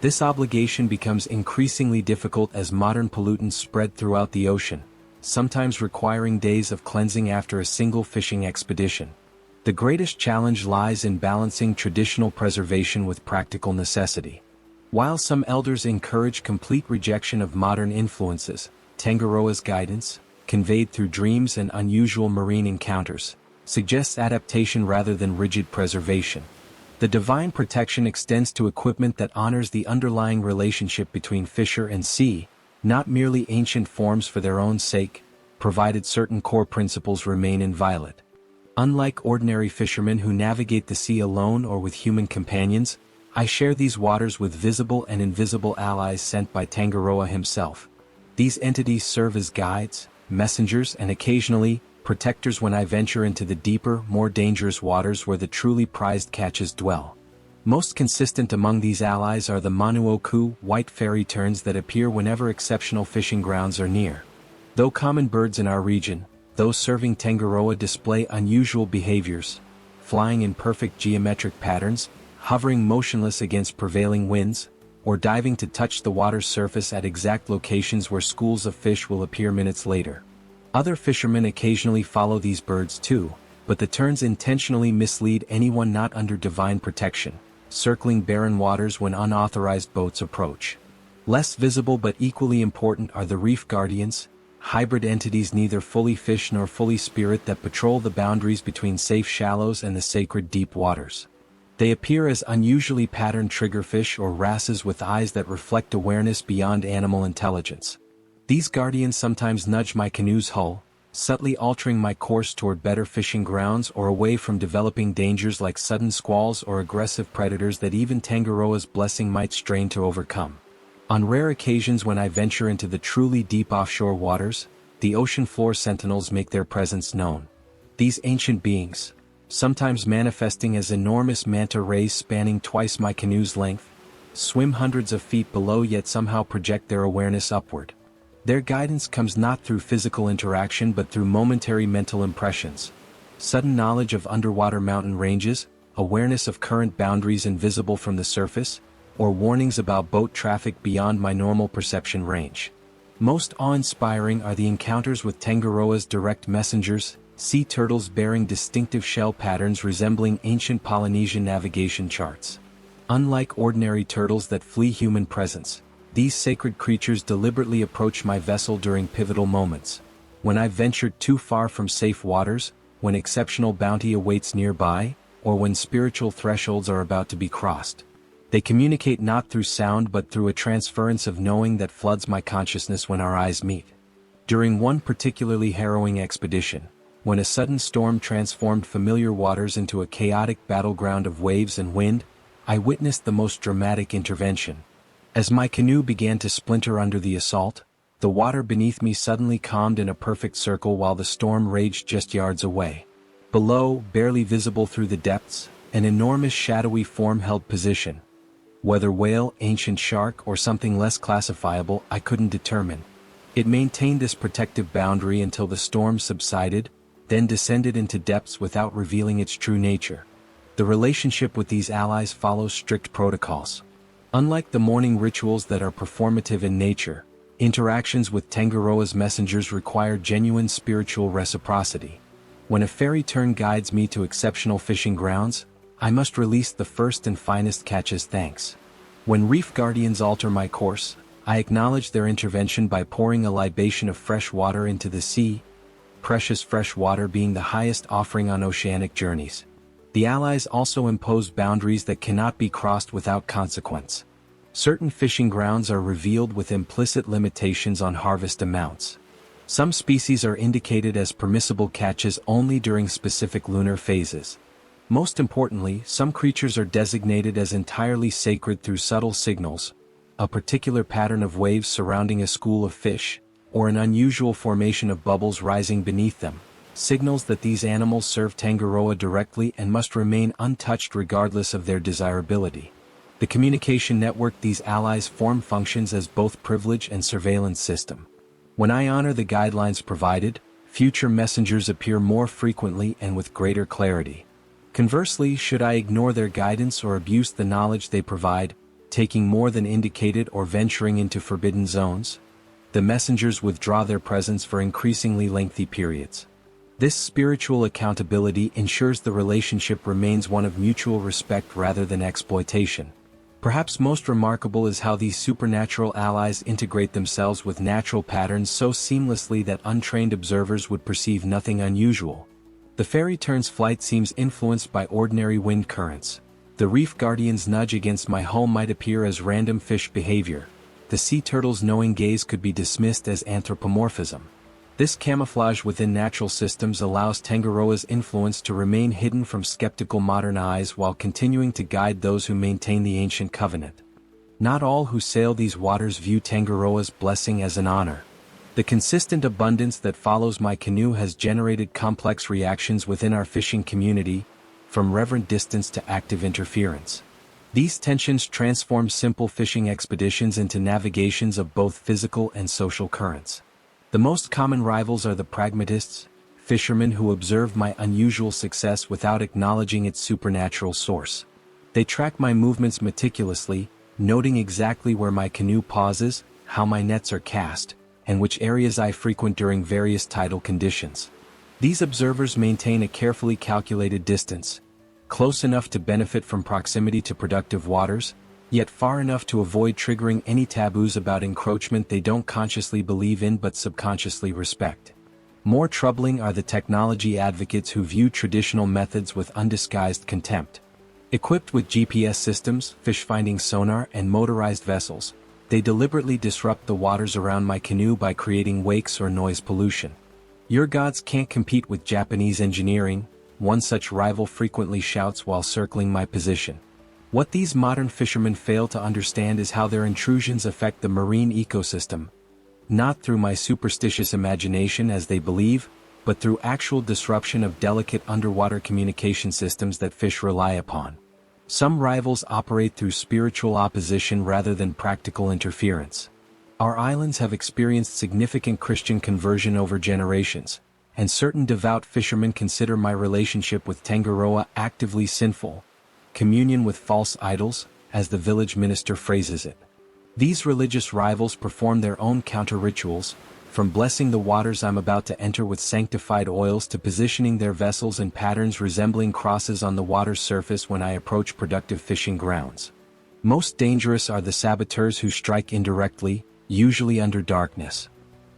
This obligation becomes increasingly difficult as modern pollutants spread throughout the ocean, sometimes requiring days of cleansing after a single fishing expedition. The greatest challenge lies in balancing traditional preservation with practical necessity. While some elders encourage complete rejection of modern influences, Tangaroa's guidance, conveyed through dreams and unusual marine encounters, suggests adaptation rather than rigid preservation. The divine protection extends to equipment that honors the underlying relationship between fisher and sea, not merely ancient forms for their own sake, provided certain core principles remain inviolate. Unlike ordinary fishermen who navigate the sea alone or with human companions, I share these waters with visible and invisible allies sent by Tangaroa himself. These entities serve as guides, messengers, and occasionally, protectors when I venture into the deeper, more dangerous waters where the truly prized catches dwell. Most consistent among these allies are the manuoku, white fairy terns that appear whenever exceptional fishing grounds are near. Though common birds in our region, those serving Tangaroa display unusual behaviors, flying in perfect geometric patterns, hovering motionless against prevailing winds, or diving to touch the water's surface at exact locations where schools of fish will appear minutes later. Other fishermen occasionally follow these birds too, but the terns intentionally mislead anyone not under divine protection, circling barren waters when unauthorized boats approach. Less visible but equally important are the reef guardians, hybrid entities neither fully fish nor fully spirit that patrol the boundaries between safe shallows and the sacred deep waters. They appear as unusually patterned triggerfish or wrasses with eyes that reflect awareness beyond animal intelligence. These guardians sometimes nudge my canoe's hull, subtly altering my course toward better fishing grounds or away from developing dangers like sudden squalls or aggressive predators that even Tangaroa's blessing might strain to overcome. On rare occasions when I venture into the truly deep offshore waters, the ocean floor sentinels make their presence known. These ancient beings, sometimes manifesting as enormous manta rays spanning twice my canoe's length, swim hundreds of feet below yet somehow project their awareness upward. Their guidance comes not through physical interaction but through momentary mental impressions. Sudden knowledge of underwater mountain ranges, awareness of current boundaries invisible from the surface, or warnings about boat traffic beyond my normal perception range. Most awe-inspiring are the encounters with Tangaroa's direct messengers, sea turtles bearing distinctive shell patterns resembling ancient Polynesian navigation charts. Unlike ordinary turtles that flee human presence, these sacred creatures deliberately approach my vessel during pivotal moments. When I've ventured too far from safe waters, when exceptional bounty awaits nearby, or when spiritual thresholds are about to be crossed. They communicate not through sound but through a transference of knowing that floods my consciousness when our eyes meet. During one particularly harrowing expedition, when a sudden storm transformed familiar waters into a chaotic battleground of waves and wind, I witnessed the most dramatic intervention. As my canoe began to splinter under the assault, the water beneath me suddenly calmed in a perfect circle while the storm raged just yards away. Below, barely visible through the depths, an enormous shadowy form held position. Whether whale, ancient shark, or something less classifiable, I couldn't determine. It maintained this protective boundary until the storm subsided, then descended into depths without revealing its true nature. The relationship with these allies follows strict protocols. Unlike the morning rituals that are performative in nature, interactions with Tangaroa's messengers require genuine spiritual reciprocity. When a fairy tern guides me to exceptional fishing grounds, I must release the first and finest catch as thanks. When reef guardians alter my course, I acknowledge their intervention by pouring a libation of fresh water into the sea, precious fresh water being the highest offering on oceanic journeys. The allies also impose boundaries that cannot be crossed without consequence. Certain fishing grounds are revealed with implicit limitations on harvest amounts. Some species are indicated as permissible catches only during specific lunar phases. Most importantly, some creatures are designated as entirely sacred through subtle signals, a particular pattern of waves surrounding a school of fish, or an unusual formation of bubbles rising beneath them, signals that these animals serve Tangaroa directly and must remain untouched regardless of their desirability. The communication network these allies form functions as both privilege and surveillance system. When I honor the guidelines provided, future messengers appear more frequently and with greater clarity. Conversely, should I ignore their guidance or abuse the knowledge they provide, taking more than indicated or venturing into forbidden zones, the messengers withdraw their presence for increasingly lengthy periods. This spiritual accountability ensures the relationship remains one of mutual respect rather than exploitation. Perhaps most remarkable is how these supernatural allies integrate themselves with natural patterns so seamlessly that untrained observers would perceive nothing unusual. The fairy tern's flight seems influenced by ordinary wind currents. The reef guardian's nudge against my hull might appear as random fish behavior. The sea turtle's knowing gaze could be dismissed as anthropomorphism. This camouflage within natural systems allows Tangaroa's influence to remain hidden from skeptical modern eyes while continuing to guide those who maintain the ancient covenant. Not all who sail these waters view Tangaroa's blessing as an honor. The consistent abundance that follows my canoe has generated complex reactions within our fishing community, from reverent distance to active interference. These tensions transform simple fishing expeditions into navigations of both physical and social currents. The most common rivals are the pragmatists, fishermen who observe my unusual success without acknowledging its supernatural source. They track my movements meticulously, noting exactly where my canoe pauses, how my nets are cast, and which areas I frequent during various tidal conditions. These observers maintain a carefully calculated distance, close enough to benefit from proximity to productive waters, yet far enough to avoid triggering any taboos about encroachment they don't consciously believe in but subconsciously respect. More troubling are the technology advocates who view traditional methods with undisguised contempt. Equipped with GPS systems, fish-finding sonar, and motorized vessels, they deliberately disrupt the waters around my canoe by creating wakes or noise pollution. Your gods can't compete with Japanese engineering, one such rival frequently shouts while circling my position. What these modern fishermen fail to understand is how their intrusions affect the marine ecosystem, not through my superstitious imagination as they believe, but through actual disruption of delicate underwater communication systems that fish rely upon. Some rivals operate through spiritual opposition rather than practical interference. Our islands have experienced significant Christian conversion over generations, and certain devout fishermen consider my relationship with Tangaroa actively sinful. Communion with false idols, as the village minister phrases it. These religious rivals perform their own counter-rituals, from blessing the waters I'm about to enter with sanctified oils to positioning their vessels in patterns resembling crosses on the water's surface when I approach productive fishing grounds. Most dangerous are the saboteurs who strike indirectly, usually under darkness.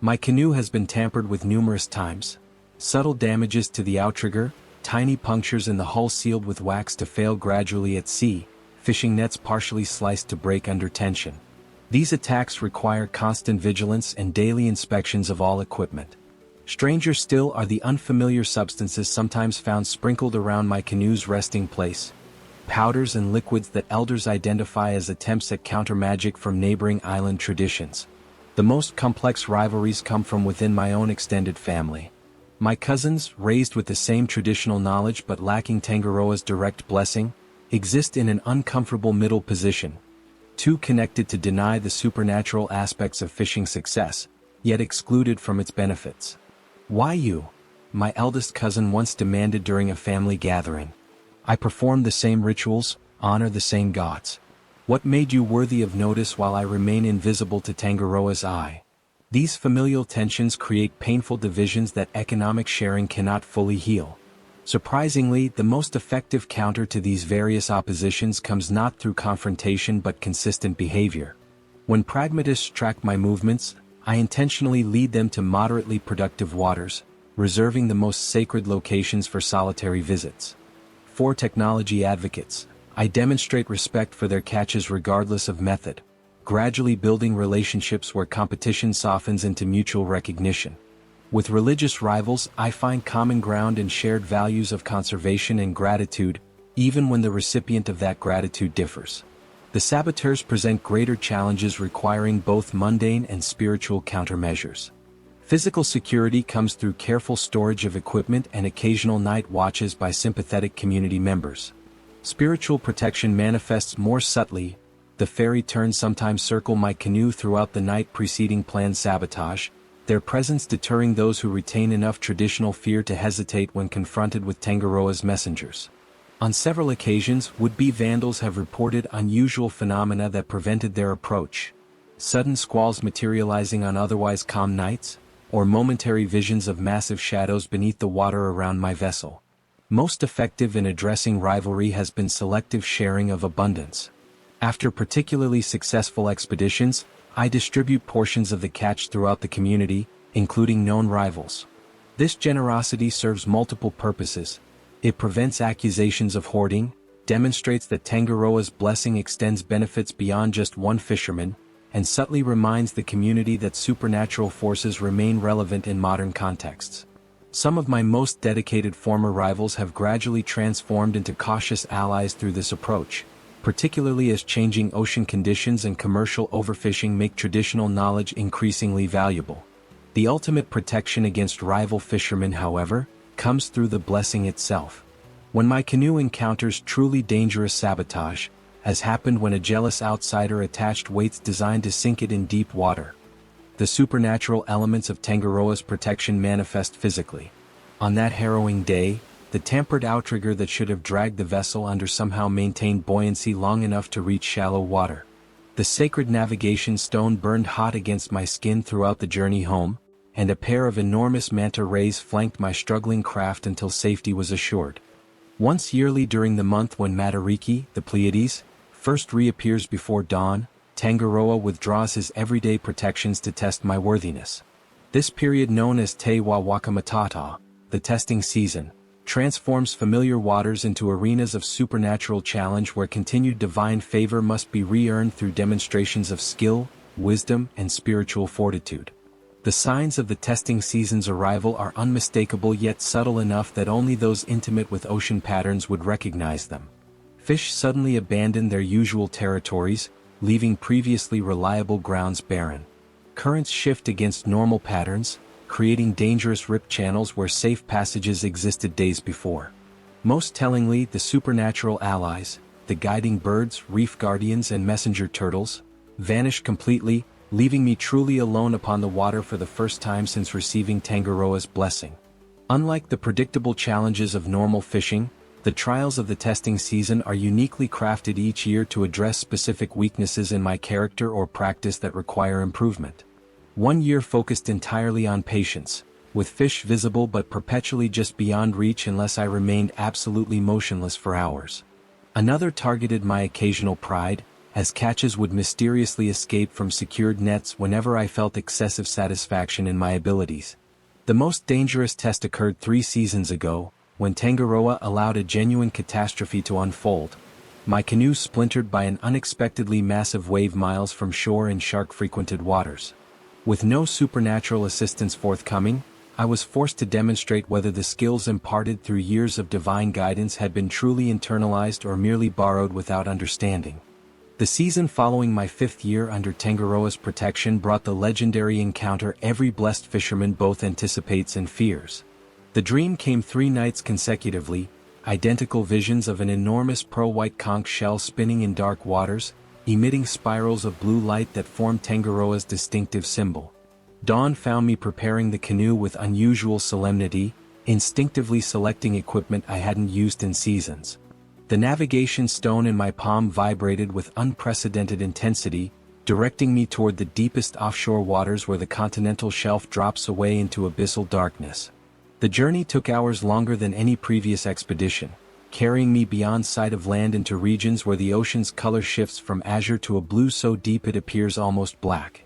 My canoe has been tampered with numerous times. Subtle damages to the outrigger, tiny punctures in the hull sealed with wax to fail gradually at sea, fishing nets partially sliced to break under tension. These attacks require constant vigilance and daily inspections of all equipment. Stranger still are the unfamiliar substances sometimes found sprinkled around my canoe's resting place. Powders and liquids that elders identify as attempts at counter-magic from neighboring island traditions. The most complex rivalries come from within my own extended family. My cousins, raised with the same traditional knowledge but lacking Tangaroa's direct blessing, exist in an uncomfortable middle position. Too connected to deny the supernatural aspects of fishing success, yet excluded from its benefits. "Why you?" my eldest cousin once demanded during a family gathering. "I perform the same rituals, honor the same gods. What made you worthy of notice while I remain invisible to Tangaroa's eye?" These familial tensions create painful divisions that economic sharing cannot fully heal. Surprisingly, the most effective counter to these various oppositions comes not through confrontation but consistent behavior. When pragmatists track my movements, I intentionally lead them to moderately productive waters, reserving the most sacred locations for solitary visits. For technology advocates, I demonstrate respect for their catches regardless of method, gradually building relationships where competition softens into mutual recognition. With religious rivals, I find common ground in shared values of conservation and gratitude, even when the recipient of that gratitude differs. The saboteurs present greater challenges requiring both mundane and spiritual countermeasures. Physical security comes through careful storage of equipment and occasional night watches by sympathetic community members. Spiritual protection manifests more subtly. The fairy terns sometimes circle my canoe throughout the night preceding planned sabotage, their presence deterring those who retain enough traditional fear to hesitate when confronted with Tangaroa's messengers. On several occasions, would-be vandals have reported unusual phenomena that prevented their approach. Sudden squalls materializing on otherwise calm nights, or momentary visions of massive shadows beneath the water around my vessel. Most effective in addressing rivalry has been selective sharing of abundance. After particularly successful expeditions, I distribute portions of the catch throughout the community, including known rivals. This generosity serves multiple purposes. It prevents accusations of hoarding, demonstrates that Tangaroa's blessing extends benefits beyond just one fisherman, and subtly reminds the community that supernatural forces remain relevant in modern contexts. Some of my most dedicated former rivals have gradually transformed into cautious allies through this approach, particularly as changing ocean conditions and commercial overfishing make traditional knowledge increasingly valuable. The ultimate protection against rival fishermen, however, comes through the blessing itself. When my canoe encounters truly dangerous sabotage, as happened when a jealous outsider attached weights designed to sink it in deep water, the supernatural elements of Tangaroa's protection manifest physically. On that harrowing day, the tampered outrigger that should have dragged the vessel under somehow maintained buoyancy long enough to reach shallow water. The sacred navigation stone burned hot against my skin throughout the journey home, and a pair of enormous manta rays flanked my struggling craft until safety was assured. Once yearly during the month when Matariki, the Pleiades, first reappears before dawn, Tangaroa withdraws his everyday protections to test my worthiness. This period, known as Te Wawakamatata, the testing season, transforms familiar waters into arenas of supernatural challenge where continued divine favor must be re-earned through demonstrations of skill, wisdom, and spiritual fortitude. The signs of the testing season's arrival are unmistakable yet subtle enough that only those intimate with ocean patterns would recognize them. Fish suddenly abandon their usual territories, leaving previously reliable grounds barren. Currents shift against normal patterns, creating dangerous rip channels where safe passages existed days before. Most tellingly, the supernatural allies, the guiding birds, reef guardians, and messenger turtles, vanish completely, leaving me truly alone upon the water for the first time since receiving Tangaroa's blessing. Unlike the predictable challenges of normal fishing, the trials of the testing season are uniquely crafted each year to address specific weaknesses in my character or practice that require improvement. One year focused entirely on patience, with fish visible but perpetually just beyond reach unless I remained absolutely motionless for hours. Another targeted my occasional pride, as catches would mysteriously escape from secured nets whenever I felt excessive satisfaction in my abilities. The most dangerous test occurred 3 seasons ago, when Tangaroa allowed a genuine catastrophe to unfold. My canoe splintered by an unexpectedly massive wave miles from shore in shark-frequented waters. With no supernatural assistance forthcoming, I was forced to demonstrate whether the skills imparted through years of divine guidance had been truly internalized or merely borrowed without understanding. The season following my 5th year under Tangaroa's protection brought the legendary encounter every blessed fisherman both anticipates and fears. The dream came 3 nights consecutively, identical visions of an enormous pearl-white conch shell spinning in dark waters, emitting spirals of blue light that formed Tangaroa's distinctive symbol. Dawn found me preparing the canoe with unusual solemnity, instinctively selecting equipment I hadn't used in seasons. The navigation stone in my palm vibrated with unprecedented intensity, directing me toward the deepest offshore waters where the continental shelf drops away into abyssal darkness. The journey took hours longer than any previous expedition, carrying me beyond sight of land into regions where the ocean's color shifts from azure to a blue so deep it appears almost black.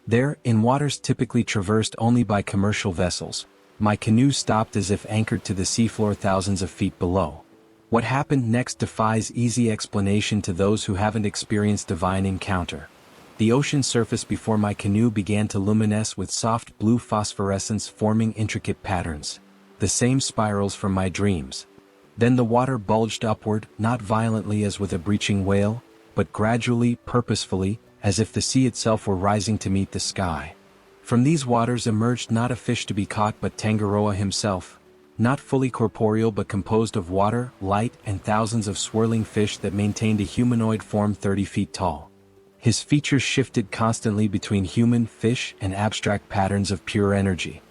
There, in waters typically traversed only by commercial vessels, my canoe stopped as if anchored to the seafloor thousands of feet below. What happened next defies easy explanation to those who haven't experienced divine encounter. The ocean surface before my canoe began to luminesce with soft blue phosphorescence forming intricate patterns, the same spirals from my dreams. Then the water bulged upward, not violently as with a breaching whale, but gradually, purposefully, as if the sea itself were rising to meet the sky. From these waters emerged not a fish to be caught but Tangaroa himself, not fully corporeal but composed of water, light, and thousands of swirling fish that maintained a humanoid form 30 feet tall. His features shifted constantly between human, fish, and abstract patterns of pure energy.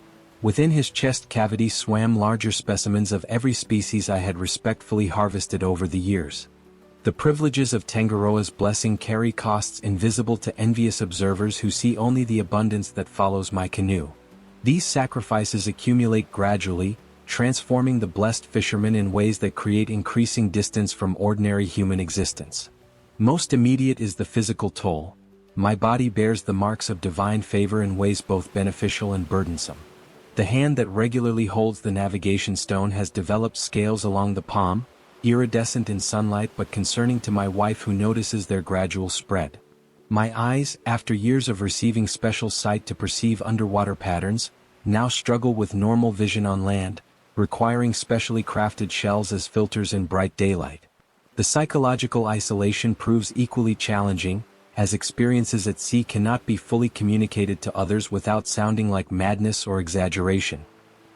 Within his chest cavity swam larger specimens of every species I had respectfully harvested over the years. The privileges of Tangaroa's blessing carry costs invisible to envious observers who see only the abundance that follows my canoe. These sacrifices accumulate gradually, transforming the blessed fisherman in ways that create increasing distance from ordinary human existence. Most immediate is the physical toll. My body bears the marks of divine favor in ways both beneficial and burdensome. The hand that regularly holds the navigation stone has developed scales along the palm, iridescent in sunlight but concerning to my wife who notices their gradual spread. My eyes, after years of receiving special sight to perceive underwater patterns, now struggle with normal vision on land, requiring specially crafted shells as filters in bright daylight. The psychological isolation proves equally challenging, as experiences at sea cannot be fully communicated to others without sounding like madness or exaggeration.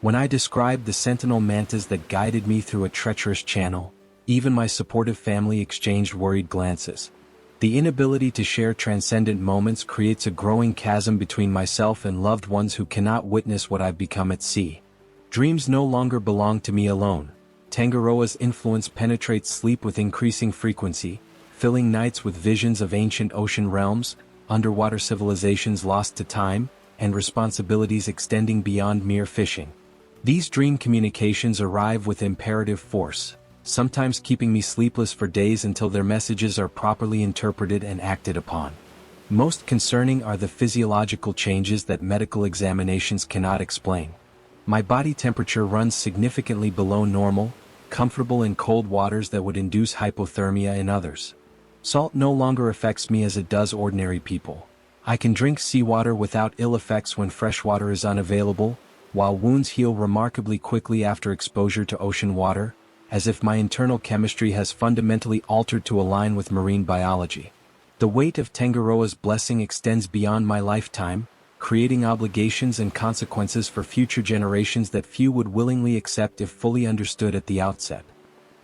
When I described the sentinel mantas that guided me through a treacherous channel, even my supportive family exchanged worried glances. The inability to share transcendent moments creates a growing chasm between myself and loved ones who cannot witness what I've become at sea. Dreams no longer belong to me alone. Tangaroa's influence penetrates sleep with increasing frequency, filling nights with visions of ancient ocean realms, underwater civilizations lost to time, and responsibilities extending beyond mere fishing. These dream communications arrive with imperative force, sometimes keeping me sleepless for days until their messages are properly interpreted and acted upon. Most concerning are the physiological changes that medical examinations cannot explain. My body temperature runs significantly below normal, comfortable in cold waters that would induce hypothermia in others. Salt no longer affects me as it does ordinary people. I can drink seawater without ill effects when fresh water is unavailable, while wounds heal remarkably quickly after exposure to ocean water, as if my internal chemistry has fundamentally altered to align with marine biology. The weight of Tangaroa's blessing extends beyond my lifetime, creating obligations and consequences for future generations that few would willingly accept if fully understood at the outset.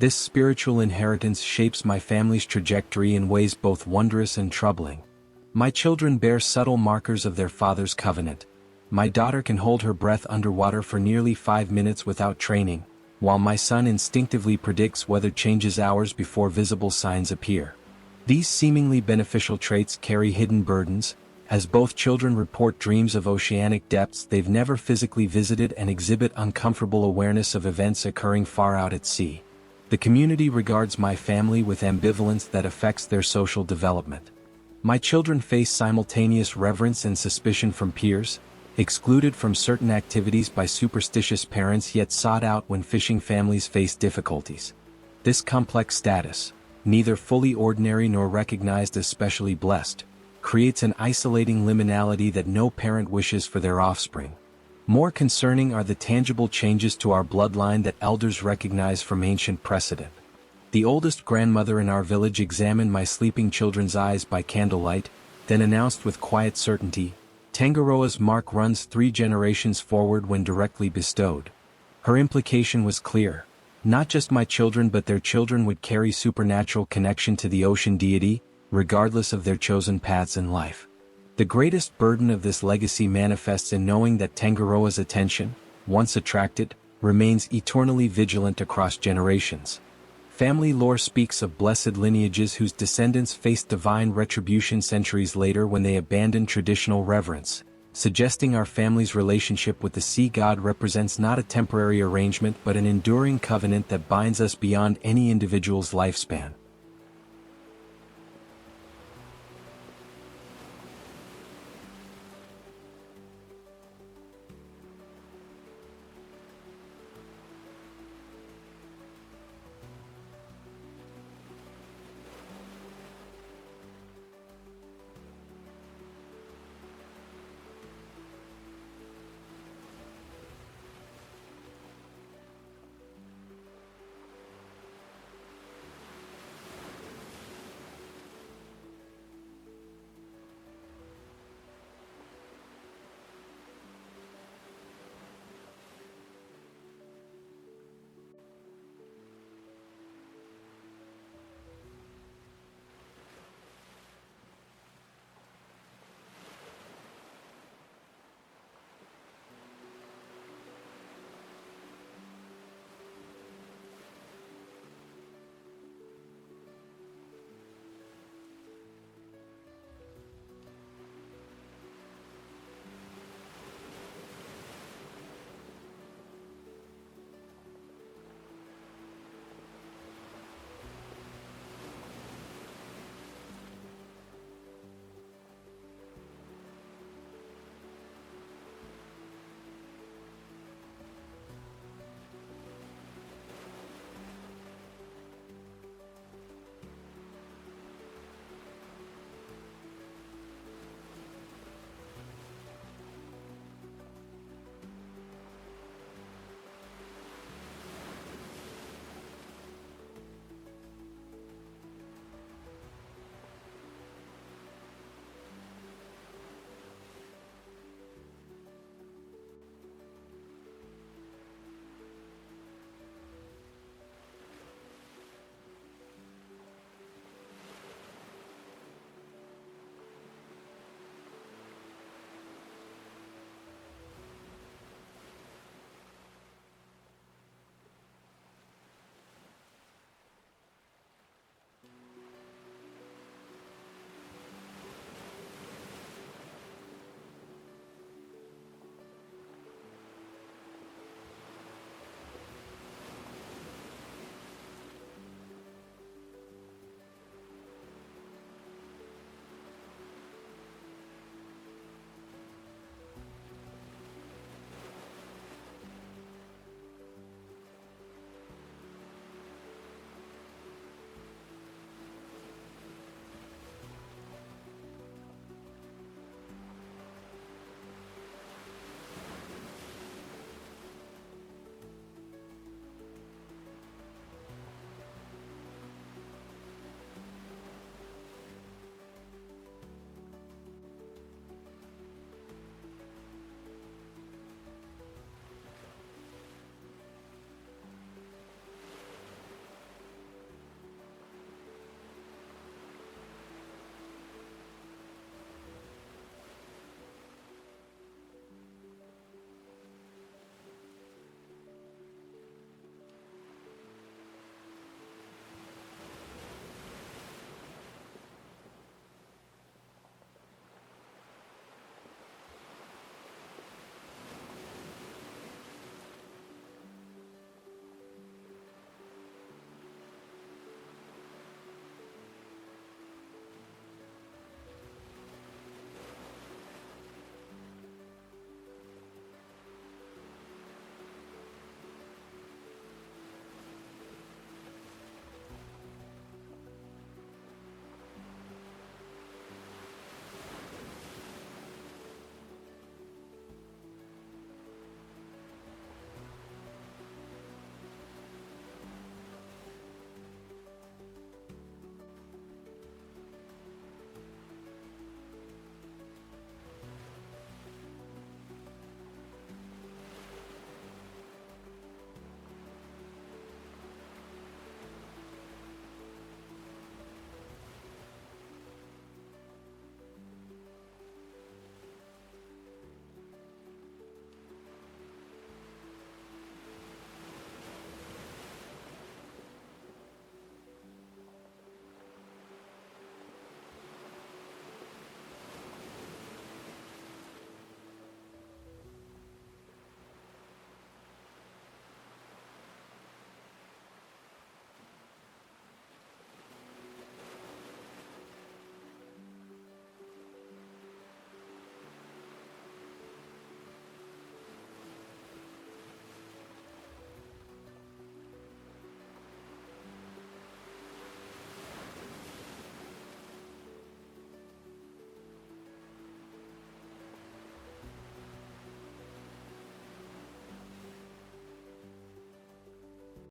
This spiritual inheritance shapes my family's trajectory in ways both wondrous and troubling. My children bear subtle markers of their father's covenant. My daughter can hold her breath underwater for nearly 5 minutes without training, while my son instinctively predicts weather changes hours before visible signs appear. These seemingly beneficial traits carry hidden burdens, as both children report dreams of oceanic depths they've never physically visited and exhibit uncomfortable awareness of events occurring far out at sea. The community regards my family with ambivalence that affects their social development. My children face simultaneous reverence and suspicion from peers, excluded from certain activities by superstitious parents yet sought out when fishing families face difficulties. This complex status, neither fully ordinary nor recognized as specially blessed, creates an isolating liminality that no parent wishes for their offspring. More concerning are the tangible changes to our bloodline that elders recognize from ancient precedent. The oldest grandmother in our village examined my sleeping children's eyes by candlelight, then announced with quiet certainty, "Tangaroa's mark runs 3 generations forward when directly bestowed." Her implication was clear. Not just my children but their children would carry supernatural connection to the ocean deity, regardless of their chosen paths in life. The greatest burden of this legacy manifests in knowing that Tangaroa's attention, once attracted, remains eternally vigilant across generations. Family lore speaks of blessed lineages whose descendants faced divine retribution centuries later when they abandoned traditional reverence, suggesting our family's relationship with the sea god represents not a temporary arrangement but an enduring covenant that binds us beyond any individual's lifespan.